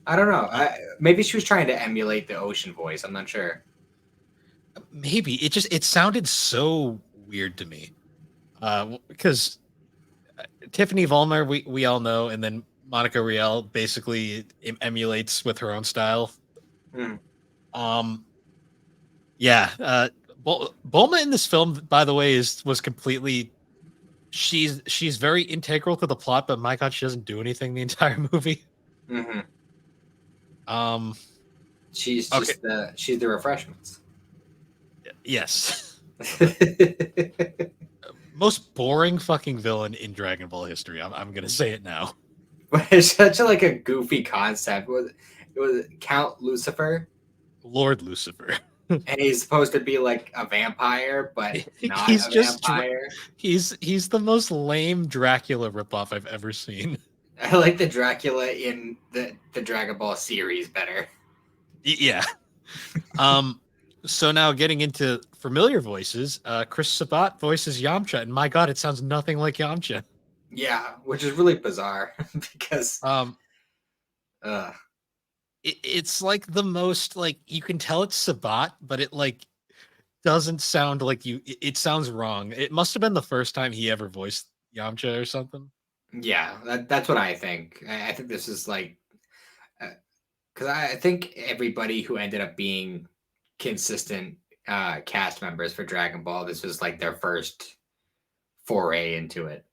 I don't know. Maybe she was trying to emulate the ocean voice. I'm not sure. Maybe it sounded so weird to me, because Tiffany Vollmer we all know, and then Monica Rial basically emulates with her own style. Yeah. Bulma in this film, by the way, was completely. She's very integral to the plot, but my God, she doesn't do anything the entire movie. Mm-hmm. She's the refreshments. Yes. Most boring fucking villain in Dragon Ball history. I'm gonna say it now. But it's such a goofy concept. it was Count Lucifer, Lord Lucifer. and he's supposed to be like a vampire, but not He's a just vampire. he's the most lame Dracula ripoff I've ever seen. I like the Dracula in the Dragon Ball series better. Yeah. Um. So now getting into familiar voices, Chris Sabat voices Yamcha, and my God, it sounds nothing like Yamcha. Yeah, which is really bizarre because Um. uh, It's like the most like you can tell it's Sabat, but it like doesn't sound like you. It sounds wrong. It must have been the first time he ever voiced Yamcha or something. yeah, that's what I think. I think this is like because I think everybody who ended up being consistent cast members for Dragon Ball, this was like their first foray into it.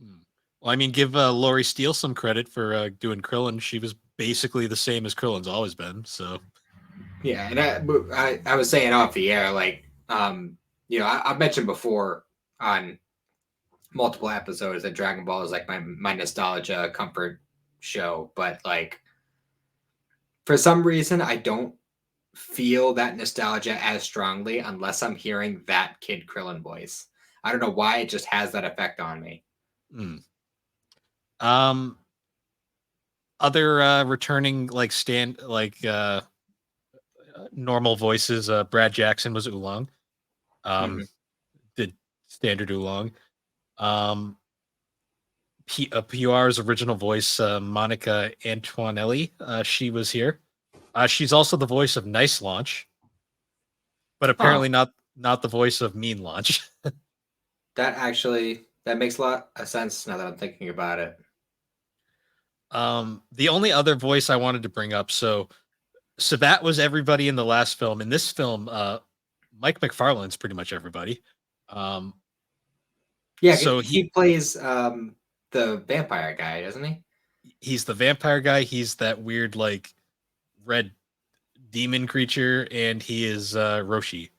Hmm. Well, I mean, give Laurie Steele some credit for doing Krillin. She was basically the same as Krillin's always been. So, Yeah, and I was saying off the air, like I've mentioned before on multiple episodes that Dragon Ball is like my nostalgia comfort show, but like for some reason I don't feel that nostalgia as strongly unless I'm hearing that Kid Krillin voice. I don't know why it just has that effect on me. hmm. um, other returning like normal voices. Brad Jackson was Oolong. Mhm. Did standard Oolong. Um, PR's original voice, Monica Antoinelli. She was here. She's also the voice of Nice Launch, but Huh. apparently not the voice of Mean Launch. That makes a lot of sense now that I'm thinking about it. The only other voice I wanted to bring up, so Sabat was everybody in the last film. In this film, Mike McFarlane's pretty much everybody. Um, Yeah, so he plays the vampire guy, doesn't he? he's the vampire guy. He's that weird like red demon creature, and he is Roshi.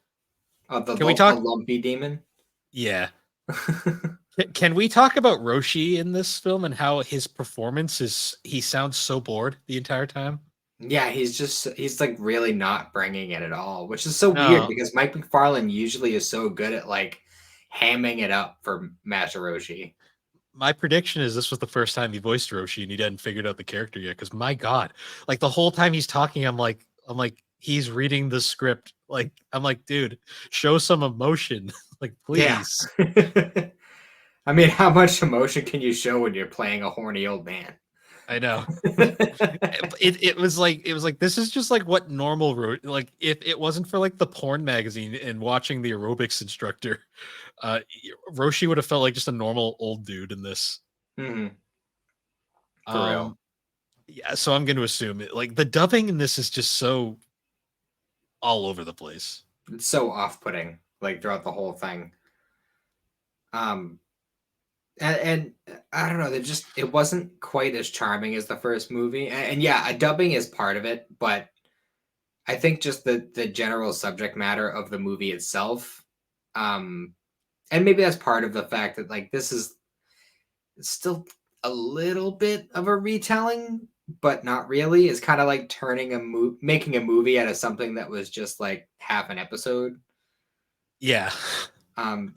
Oh, Can we the talk? lumpy demon. Yeah. Can we talk about Roshi in this film and how his performance is? He sounds so bored the entire time. Yeah, he's like really not bringing it at all, which is so weird No, because Mike McFarlane usually is so good at like hamming it up for Master Roshi. my prediction is this was the first time he voiced Roshi and he hadn't figured out the character yet. Because my God, like the whole time he's talking, I'm like, he's reading the script. Like, I'm like, dude, show some emotion. Like, Yeah. please. I mean, how much emotion can you show when you're playing a horny old man? I know. It was like this is just like what normal like if it wasn't for like the porn magazine and watching the aerobics instructor, uh Roshi would have felt like just a normal old dude in this. Mhm. For real. Um yeah, so I'm going to assume it, like the dubbing in this is just so all over the place. It's so off-putting, like throughout the whole thing. Um, and I don't know, it wasn't quite as charming as the first movie. And yeah, a dubbing is part of it, but I think just the general subject matter of the movie itself, um, and maybe that's part of the fact that like this is still a little bit of a retelling, but not really. It's kind of like making a movie out of something that was just like half an episode. Yeah.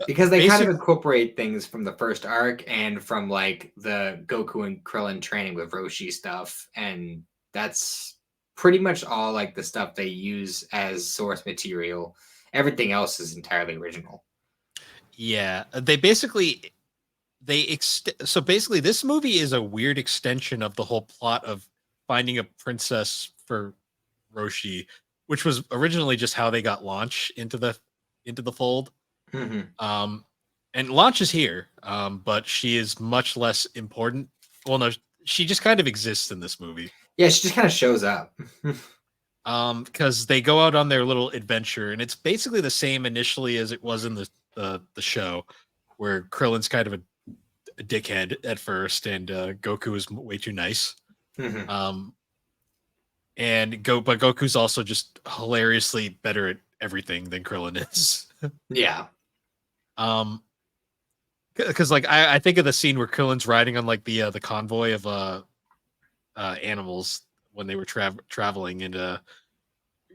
Because they kind of Basic incorporate things from the first arc and from like the Goku and Krillin training with Roshi stuff, and that's pretty much all like the stuff they use as source material. Everything else is entirely original. yeah, they basically so basically this movie is a weird extension of the whole plot of finding a princess for Roshi, which was originally just how they got Launch into the fold. Mhm. Um, and Launch is here, but she is much less important. Well, no, she just kind of exists in this movie. Yeah, she just kind of shows up. Because they go out on their little adventure, and it's basically the same initially as it was in the show, where Krillin's kind of a dickhead at first, and Goku is way too nice. Mhm. Um, but Goku's also just hilariously better at everything than Krillin is. Yeah. um, because like I think of the scene where Krillin's riding on like the convoy of animals when they were traveling, and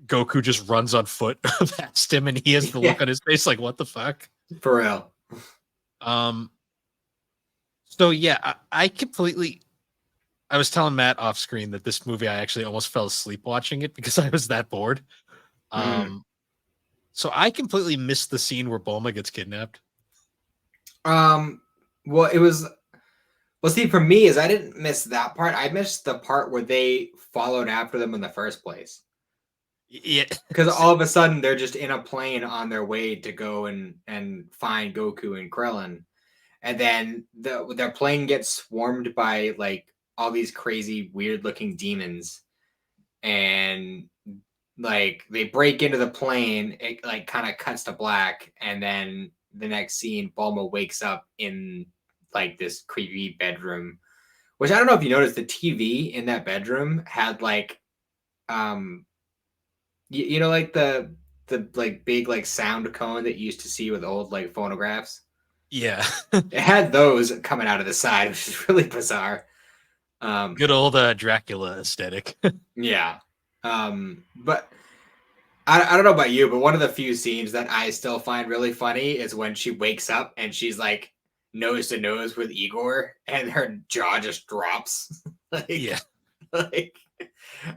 Goku just runs on foot past him, and he has the Yeah, look on his face like, "What the fuck?" for real. Um. So yeah, I completely. I was telling Matt off screen that this movie I actually almost fell asleep watching it because I was that bored. Mhm. Um. So I completely missed the scene where Bulma gets kidnapped. Um, well, it was well. See, for me, is I didn't miss that part. I missed the part where they followed after them in the first place. Yeah. Because all of a sudden they're just in a plane on their way to go and find Goku and Krillin, and then their plane gets swarmed by like all these crazy, weird looking demons, and like they break into the plane. It like kind of cuts to black, and then the next scene, Bulma wakes up in like this creepy bedroom. Which I don't know if you noticed, the TV in that bedroom had like um you know, like the like big like sound cone that you used to see with old like phonographs. Yeah. It had those coming out of the side, which is really bizarre. Um, Good old Dracula aesthetic. yeah. But I don't know about you, but one of the few scenes that I still find really funny is when she wakes up and she's like nose to nose with Igor, and her jaw just drops. Yeah. Like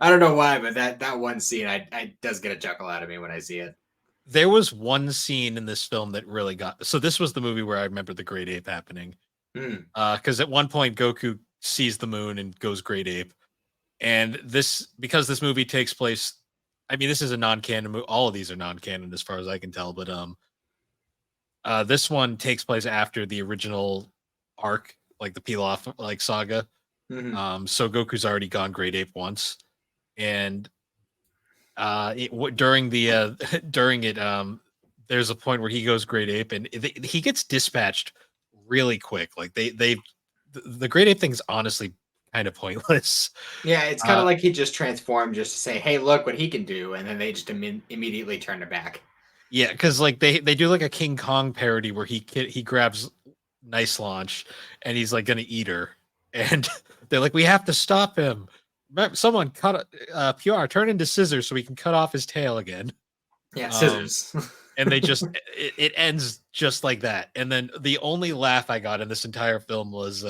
I don't know why, but that one scene I does get a chuckle out of me when I see it. There was one scene in this film that really got. So this was the movie where I remember the Great Ape happening. Mm, Because at one point Goku sees the moon and goes Great Ape, and because this movie takes place. I mean, this is a non-canon movie. All of these are non-canon as far as I can tell, but this one takes place after the original arc, like the Pilaf like saga. mhm, So Goku's already gone Great Ape once, and during the during it, there's a point where he goes Great Ape, and he gets dispatched really quick. Like the Great Ape thing's honestly kind of pointless. yeah, it's kind of Uh, like he just transformed just to say, "Hey, look what he can do," and then they just immediately turn it back. yeah, because like they do like a King Kong parody where he grabs Nice Launch and he's like gonna eat her, and they're like, we have to stop him. Someone cut PR turn into scissors so we can cut off his tail again. Yeah, Um, scissors. and they just it ends just like that. And then the only laugh I got in this entire film was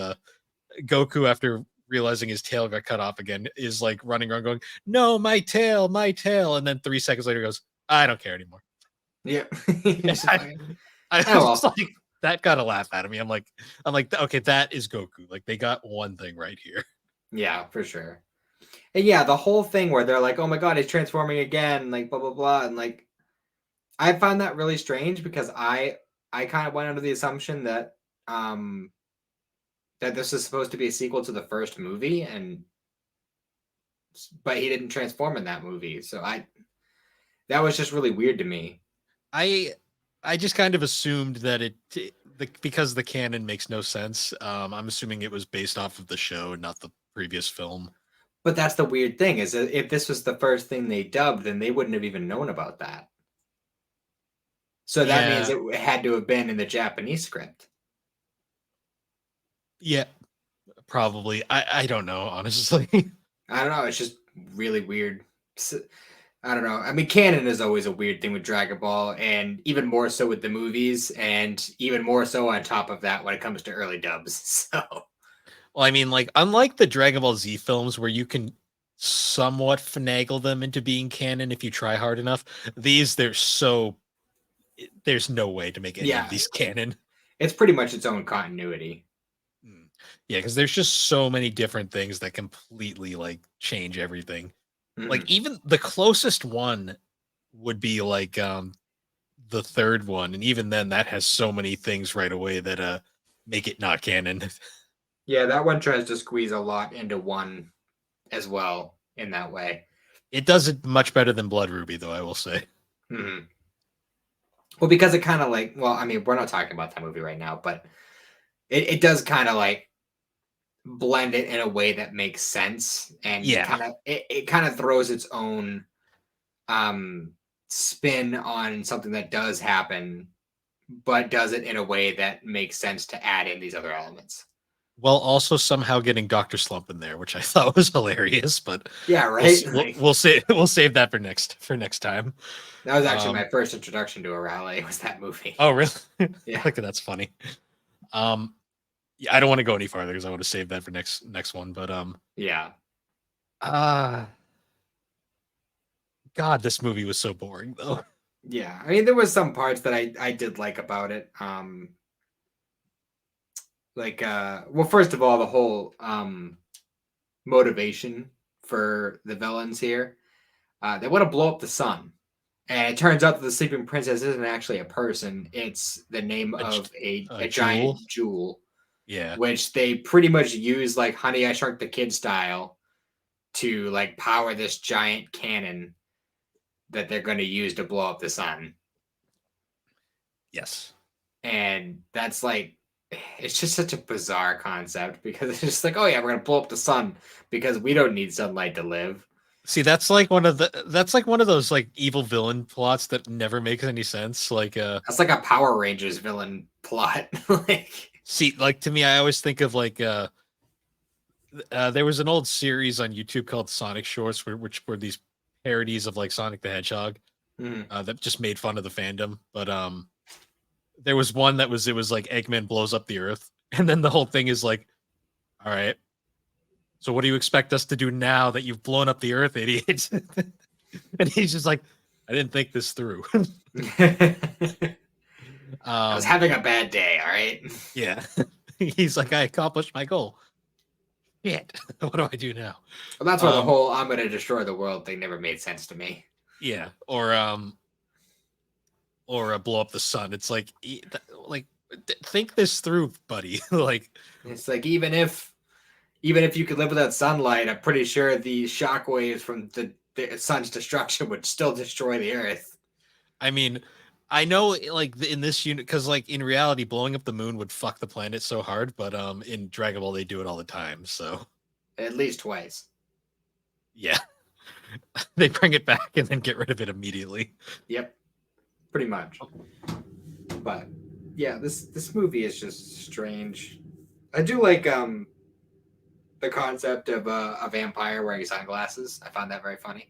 Goku, after realizing his tail got cut off again, is like running around going, "No, my tail!" And then 3 seconds later goes, "I don't care anymore." Yeah, And It's just like, I oh was just well. like, that got a laugh out of me. I'm like, okay, that is Goku. Like they got one thing right here. Yeah, for sure. And yeah, the whole thing where they're like, "Oh my god, he's transforming again," like blah blah blah, and like I find that really strange because I kind of went under the assumption that um that this is supposed to be a sequel to the first movie, and but he didn't transform in that movie, so I that was just really weird to me. I I just kind of assumed that because the canon makes no sense. I'm assuming it was based off of the show and not the previous film. But that's the weird thing is that if this was the first thing they dubbed, then they wouldn't have even known about that. So that means Yeah, it had to have been in the Japanese script. yeah, probably. I don't know, honestly. I don't know. It's just really weird. I don't know. I mean, canon is always a weird thing with Dragon Ball, and even more so with the movies, and even more so on top of that when it comes to early dubs. So, Well, I mean, like, unlike the Dragon Ball Z films where you can somewhat finagle them into being canon if you try hard enough, these there's no way to make any of yeah, these canon. it's pretty much its own continuity. Mm. Yeah, because there's just so many different things that completely like change everything. Like Mhm. even the closest one would be like the third one, and even then that has so many things right away that make it not canon. Yeah, that one tries to squeeze a lot into one as well in that way. It does it much better than Blood Ruby, though, I will say. Mhm. Well, because it kind of like, well, I mean, we're not talking about that movie right now, but it does kind of like blend it in a way that makes sense, and Yeah. kind of it kind of throws its own um spin on something that does happen, but does it in a way that makes sense to add in these other elements. while also somehow getting Dr. Slump in there, which I thought was hilarious, but Yeah, right. Like, we'll save that for next time. that was actually my first introduction to a rally. Was that movie? Oh, really? Yeah. Look, that's funny. Yeah, I don't want to go any farther because I want to save that for next one. But Yeah. uh God, this movie was so boring though. Yeah. I mean, there was some parts that I did like about it. Like well, first of all, the whole motivation for the villains here. They want to blow up the sun. And it turns out that the sleeping princess isn't actually a person. It's the name of a Jewel. giant jewel, Yeah. which they pretty much use like Honey I Shrunk the Kid style to like power this giant cannon that they're going to use to blow up the sun. Yes. And that's like, it's just such a bizarre concept because it's just like, oh yeah, we're going to blow up the sun because we don't need sunlight to live. See, that's like one of those like evil villain plots that never makes any sense. Like That's like a Power Rangers villain plot. Like, see, like to me, I always think of like there was an old series on YouTube called Sonic Shorts, which were these parodies of like Sonic the Hedgehog that just made fun of the fandom. But there was one it was like Eggman blows up the Earth, and then the whole thing is like, all right, so what do you expect us to do now that you've blown up the Earth, idiots? And he's just like, I didn't think this through. I was having a bad day, all right? Yeah. He's like, I accomplished my goal. Shit. What do I do now? Well, that's why the whole I'm going to destroy the world thing never made sense to me. Yeah. Or blow up the sun. It's like think this through, buddy. Like it's like even if you could live without sunlight, I'm pretty sure the shockwaves from the sun's destruction would still destroy the Earth. I mean, I know like in this unit because like in reality, blowing up the moon would fuck the planet so hard, but in Dragon Ball they do it all the time. So at least twice. Yeah, they bring it back and then get rid of it immediately. Yep, pretty much. But yeah, this movie is just strange. I do like the concept of a vampire wearing sunglasses. I found that very funny.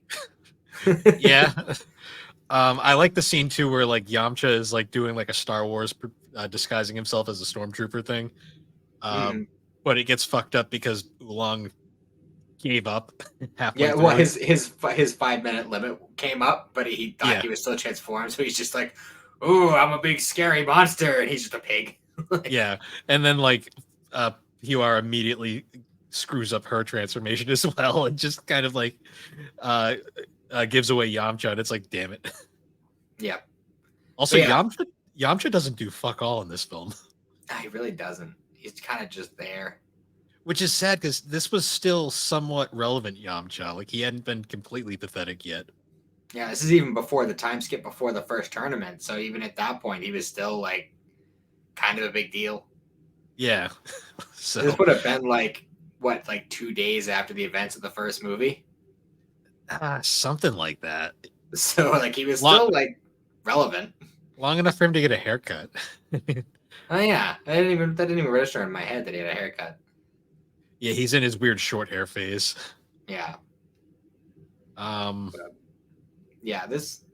Yeah. I like the scene too where like Yamcha is like doing like a Star Wars disguising himself as a stormtrooper thing. But it gets fucked up because Oolong gave up halfway through. Well, his 5-minute limit came up, but he thought he was still transformed, so he's just like, "Ooh, I'm a big scary monster," and he's just a pig. Yeah, and then like Huar immediately screws up her transformation as well, and just kind of like gives away Yamcha, and it's like, damn it. Yeah. Also, Yamcha doesn't do fuck all in this film. No, he really doesn't. He's kind of just there. Which is sad because this was still somewhat relevant Yamcha. Like he hadn't been completely pathetic yet. Yeah, this is even before the time skip before the first tournament. So even at that point, he was still like kind of a big deal. Yeah. So this would have been like 2 days after the events of the first movie. Something like that. So like he was still like relevant. Long enough for him to get a haircut. Oh yeah, that didn't even register in my head that he had a haircut. Yeah, he's in his weird short hair phase. Yeah. Yeah, this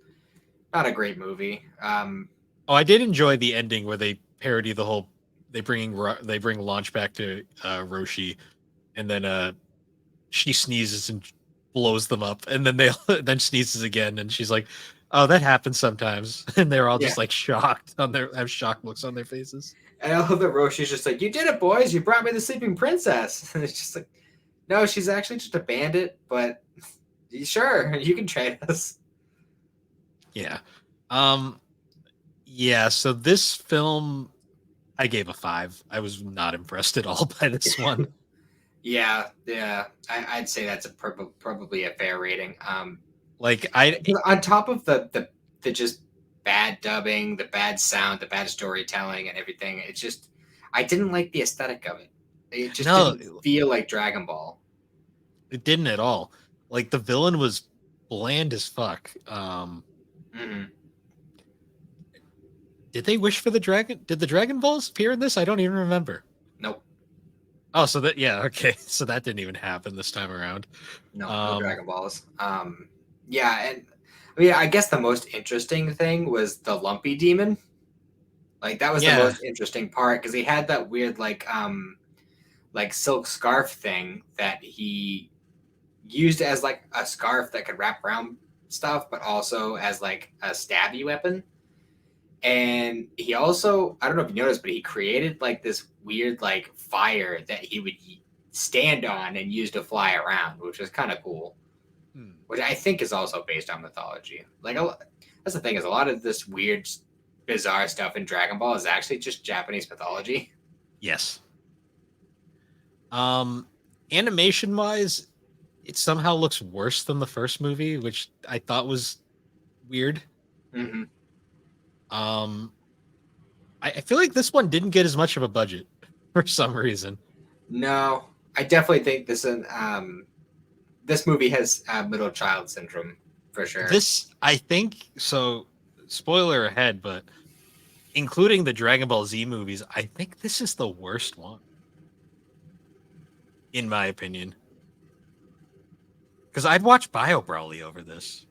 not a great movie. I did enjoy the ending where they parody the whole. They bring Launch back to Roshi, and then she sneezes and blows them up, and then then sneezes again, and she's like, "Oh, that happens sometimes," and they're all just like shocked have shocked looks on their faces. And I love that Roshi's just like, "You did it, boys! You brought me the sleeping princess." And it's just like, no, she's actually just a bandit, but sure, you can trade us. Yeah. Yeah, so this film I gave a 5. I was not impressed at all by this one. Yeah. I'd say that's probably a fair rating. Like on top of the just bad dubbing, the bad sound, the bad storytelling, and everything. It's just I didn't like the aesthetic of it. It just didn't feel like Dragon Ball. It didn't at all. Like the villain was bland as fuck. Did they wish for the dragon? Did the Dragon Balls appear in this? I don't even remember. Nope. Oh, so that yeah, okay. So that didn't even happen this time around. No, no Um, Dragon Balls. Yeah, and I mean, I guess the most interesting thing was the Lumpy Demon. Like that was the yeah. most interesting part because he had that weird like silk scarf thing that he used as like a scarf that could wrap around stuff, but also as like a stabby weapon. And he also, I don't know if you noticed, but he created like this weird like fire that he would stand on and use to fly around, which was kind of cool. Hmm. Which I think is also based on mythology. Like that's the thing is a lot of this weird, bizarre stuff in Dragon Ball is actually just Japanese mythology. Yes. Um, Animation wise, it somehow looks worse than the first movie, which I thought was weird. Mm-hmm. Um, I feel like this one didn't get as much of a budget for some reason. No, I definitely think this movie has middle child syndrome for sure. This, I think, so spoiler ahead, but including the Dragon Ball Z movies, I think this is the worst one, in my opinion. Because I'd watch Bio Broly over this.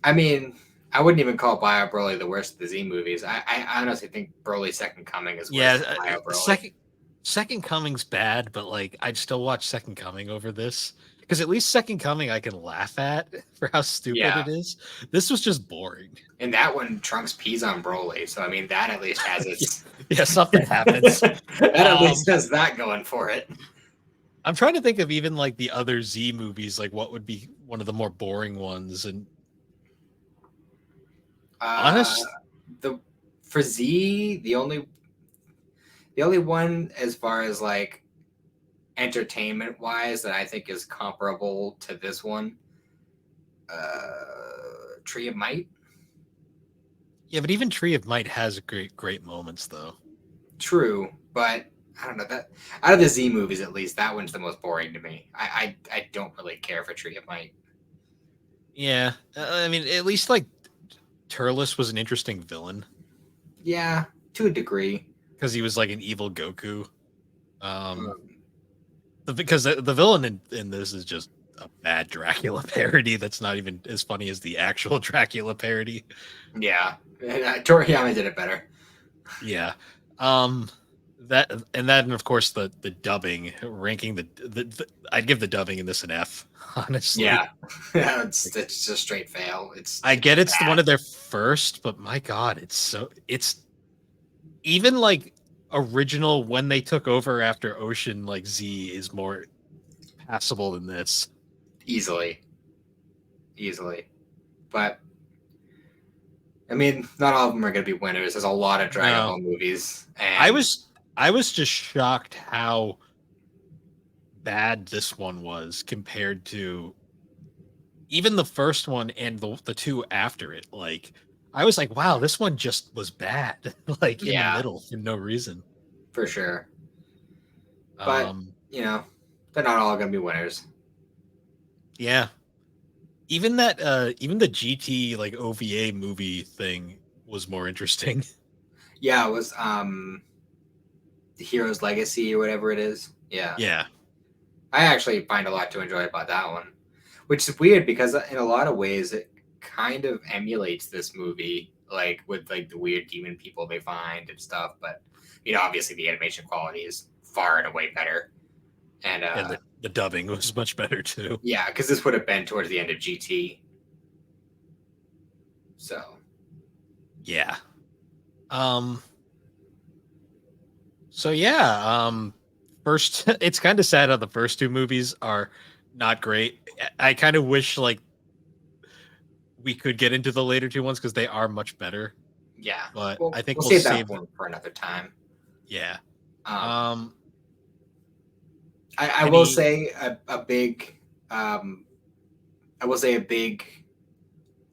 I mean, I wouldn't even call Bio Broly the worst of the Z movies. I honestly think Broly's Second Coming is worse Yeah, than Bio Broly. Second Coming's bad, but like I'd still watch Second Coming over this. Because at least Second Coming I can laugh at for how stupid Yeah, it is. This was just boring. and that one Trunks pees on Broly, so I mean that at least has Yeah, its yeah, something happens. that at Um, least has that going for it. I'm trying to think of even like the other Z movies, like what would be one of the more boring ones. And Uh, honest, the for Z, the only one as far as like entertainment wise that I think is comparable to this one, Tree of Might. yeah, but even Tree of Might has great moments though. True, but I don't know that out of the Z movies at least that one's the most boring to me. I don't really care for Tree of Might. Yeah, I mean, at least like Turles was an interesting villain Yeah, to a degree. because he was like an evil Goku. Um, Um, because the villain in this is just a bad Dracula parody that's not even as funny as the actual Dracula parody. yeah, Toriyama did it better. Yeah. Um that and of course the dubbing ranking the I'd give the dubbing in this an F, honestly. Yeah, it's a straight fail. I It's get it's one bad. of their first, but my god, it's even like original when they took over after Ocean like Z is more passable than this. Easily, easily. But I mean, not all of them are going to be winners. There's a lot of Dragon No. Ball movies, I and was I was just shocked how bad this one was compared to even the first one and the two after it. Like I was like, wow, this one just was bad, like in the yeah, middle for no reason. for sure. But Um, you know, they're not all going to be winners. yeah, even the GT like OVA movie thing was more interesting. Yeah, it was the Hero's Legacy or whatever it is. Yeah, Yeah, I actually find a lot to enjoy about that one, which is weird because in a lot of ways it kind of emulates this movie, like with like the weird demon people they find and stuff. But obviously the animation quality is far and away better. And and the dubbing was much better too. yeah, because this would have been towards the end of GT. So Yeah. Um. So yeah. First, it's kind of sad how the first two movies are not great. I kind of wish like we could get into the later two ones because they are much better. yeah, But well, I think we'll we'll save that save. one for another time. Yeah. Um, Um. I will Any. say a big, um, I will say a big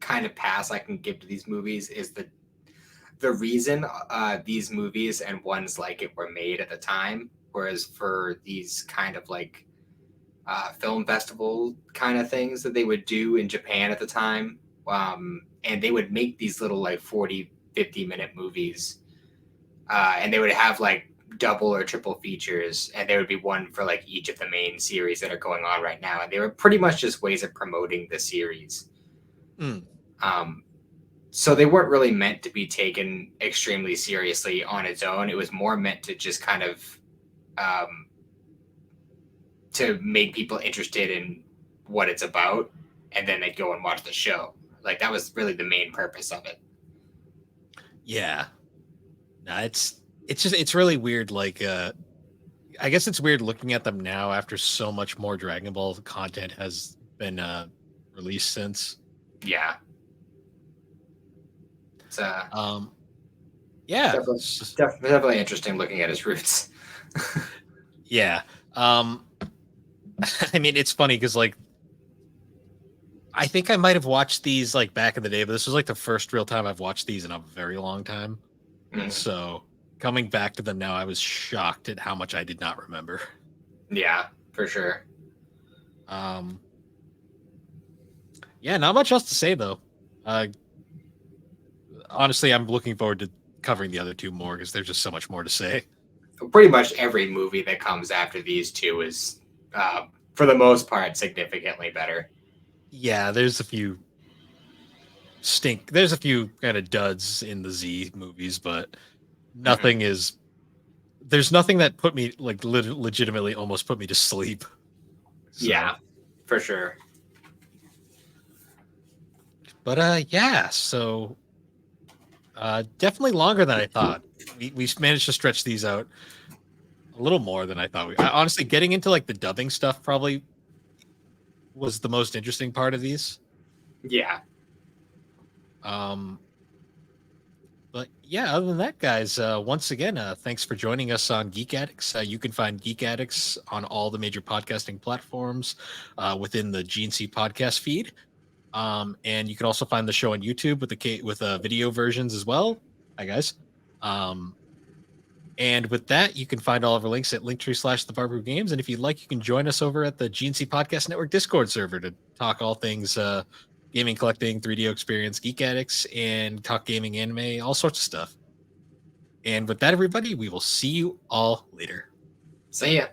kind of pass I can give to these movies is the reason these movies and ones like it were made at the time. Whereas for these kind of like film festival kind of things that they would do in Japan at the time, and they would make these little like 40, 50-minute movies, and they would have like double or triple features, and there would be one for like each of the main series that are going on right now, and they were pretty much just ways of promoting the series. So they weren't really meant to be taken extremely seriously on its own. It was more meant to just kind of to make people interested in what it's about, and then they'd go and watch the show. Like that was really the main purpose of it. Yeah. No, it's really weird. Like, I guess it's weird looking at them now after so much more Dragon Ball content has been released since. Yeah. It's yeah, definitely interesting looking at his roots. Yeah. I mean, it's funny because like I think I might have watched these like back in the day, but this was like the first real time I've watched these in a very long time. So coming back to them now, I was shocked at how much I did not remember. Yeah, for sure. Yeah, not much else to say though. Honestly, I'm looking forward to covering the other two more because there's just so much more to say. Pretty much every movie that comes after these two is, for the most part, significantly better. Yeah, there's a few there's a few kind of duds in the Z movies, but nothing is. There's nothing that put me like legitimately almost put me to sleep. So. Yeah, for sure. But yeah, so definitely longer than I thought. We managed to stretch these out a little more than I thought. Honestly, getting into like the dubbing stuff probably was the most interesting part of these. Yeah. But yeah, other than that, guys, once again, thanks for joining us on Geek Addicts. You can find Geek Addicts on all the major podcasting platforms within the GNC podcast feed. And you can also find the show on YouTube with video versions as well. Hi, guys. And with that, you can find all of our links at linktree/the Games. And if you'd like, you can join us over at the GNC Podcast Network Discord server to talk all things gaming, collecting, 3D experience, Geek Addicts, and talk gaming, anime, all sorts of stuff. And with that, everybody, we will see you all later. See ya.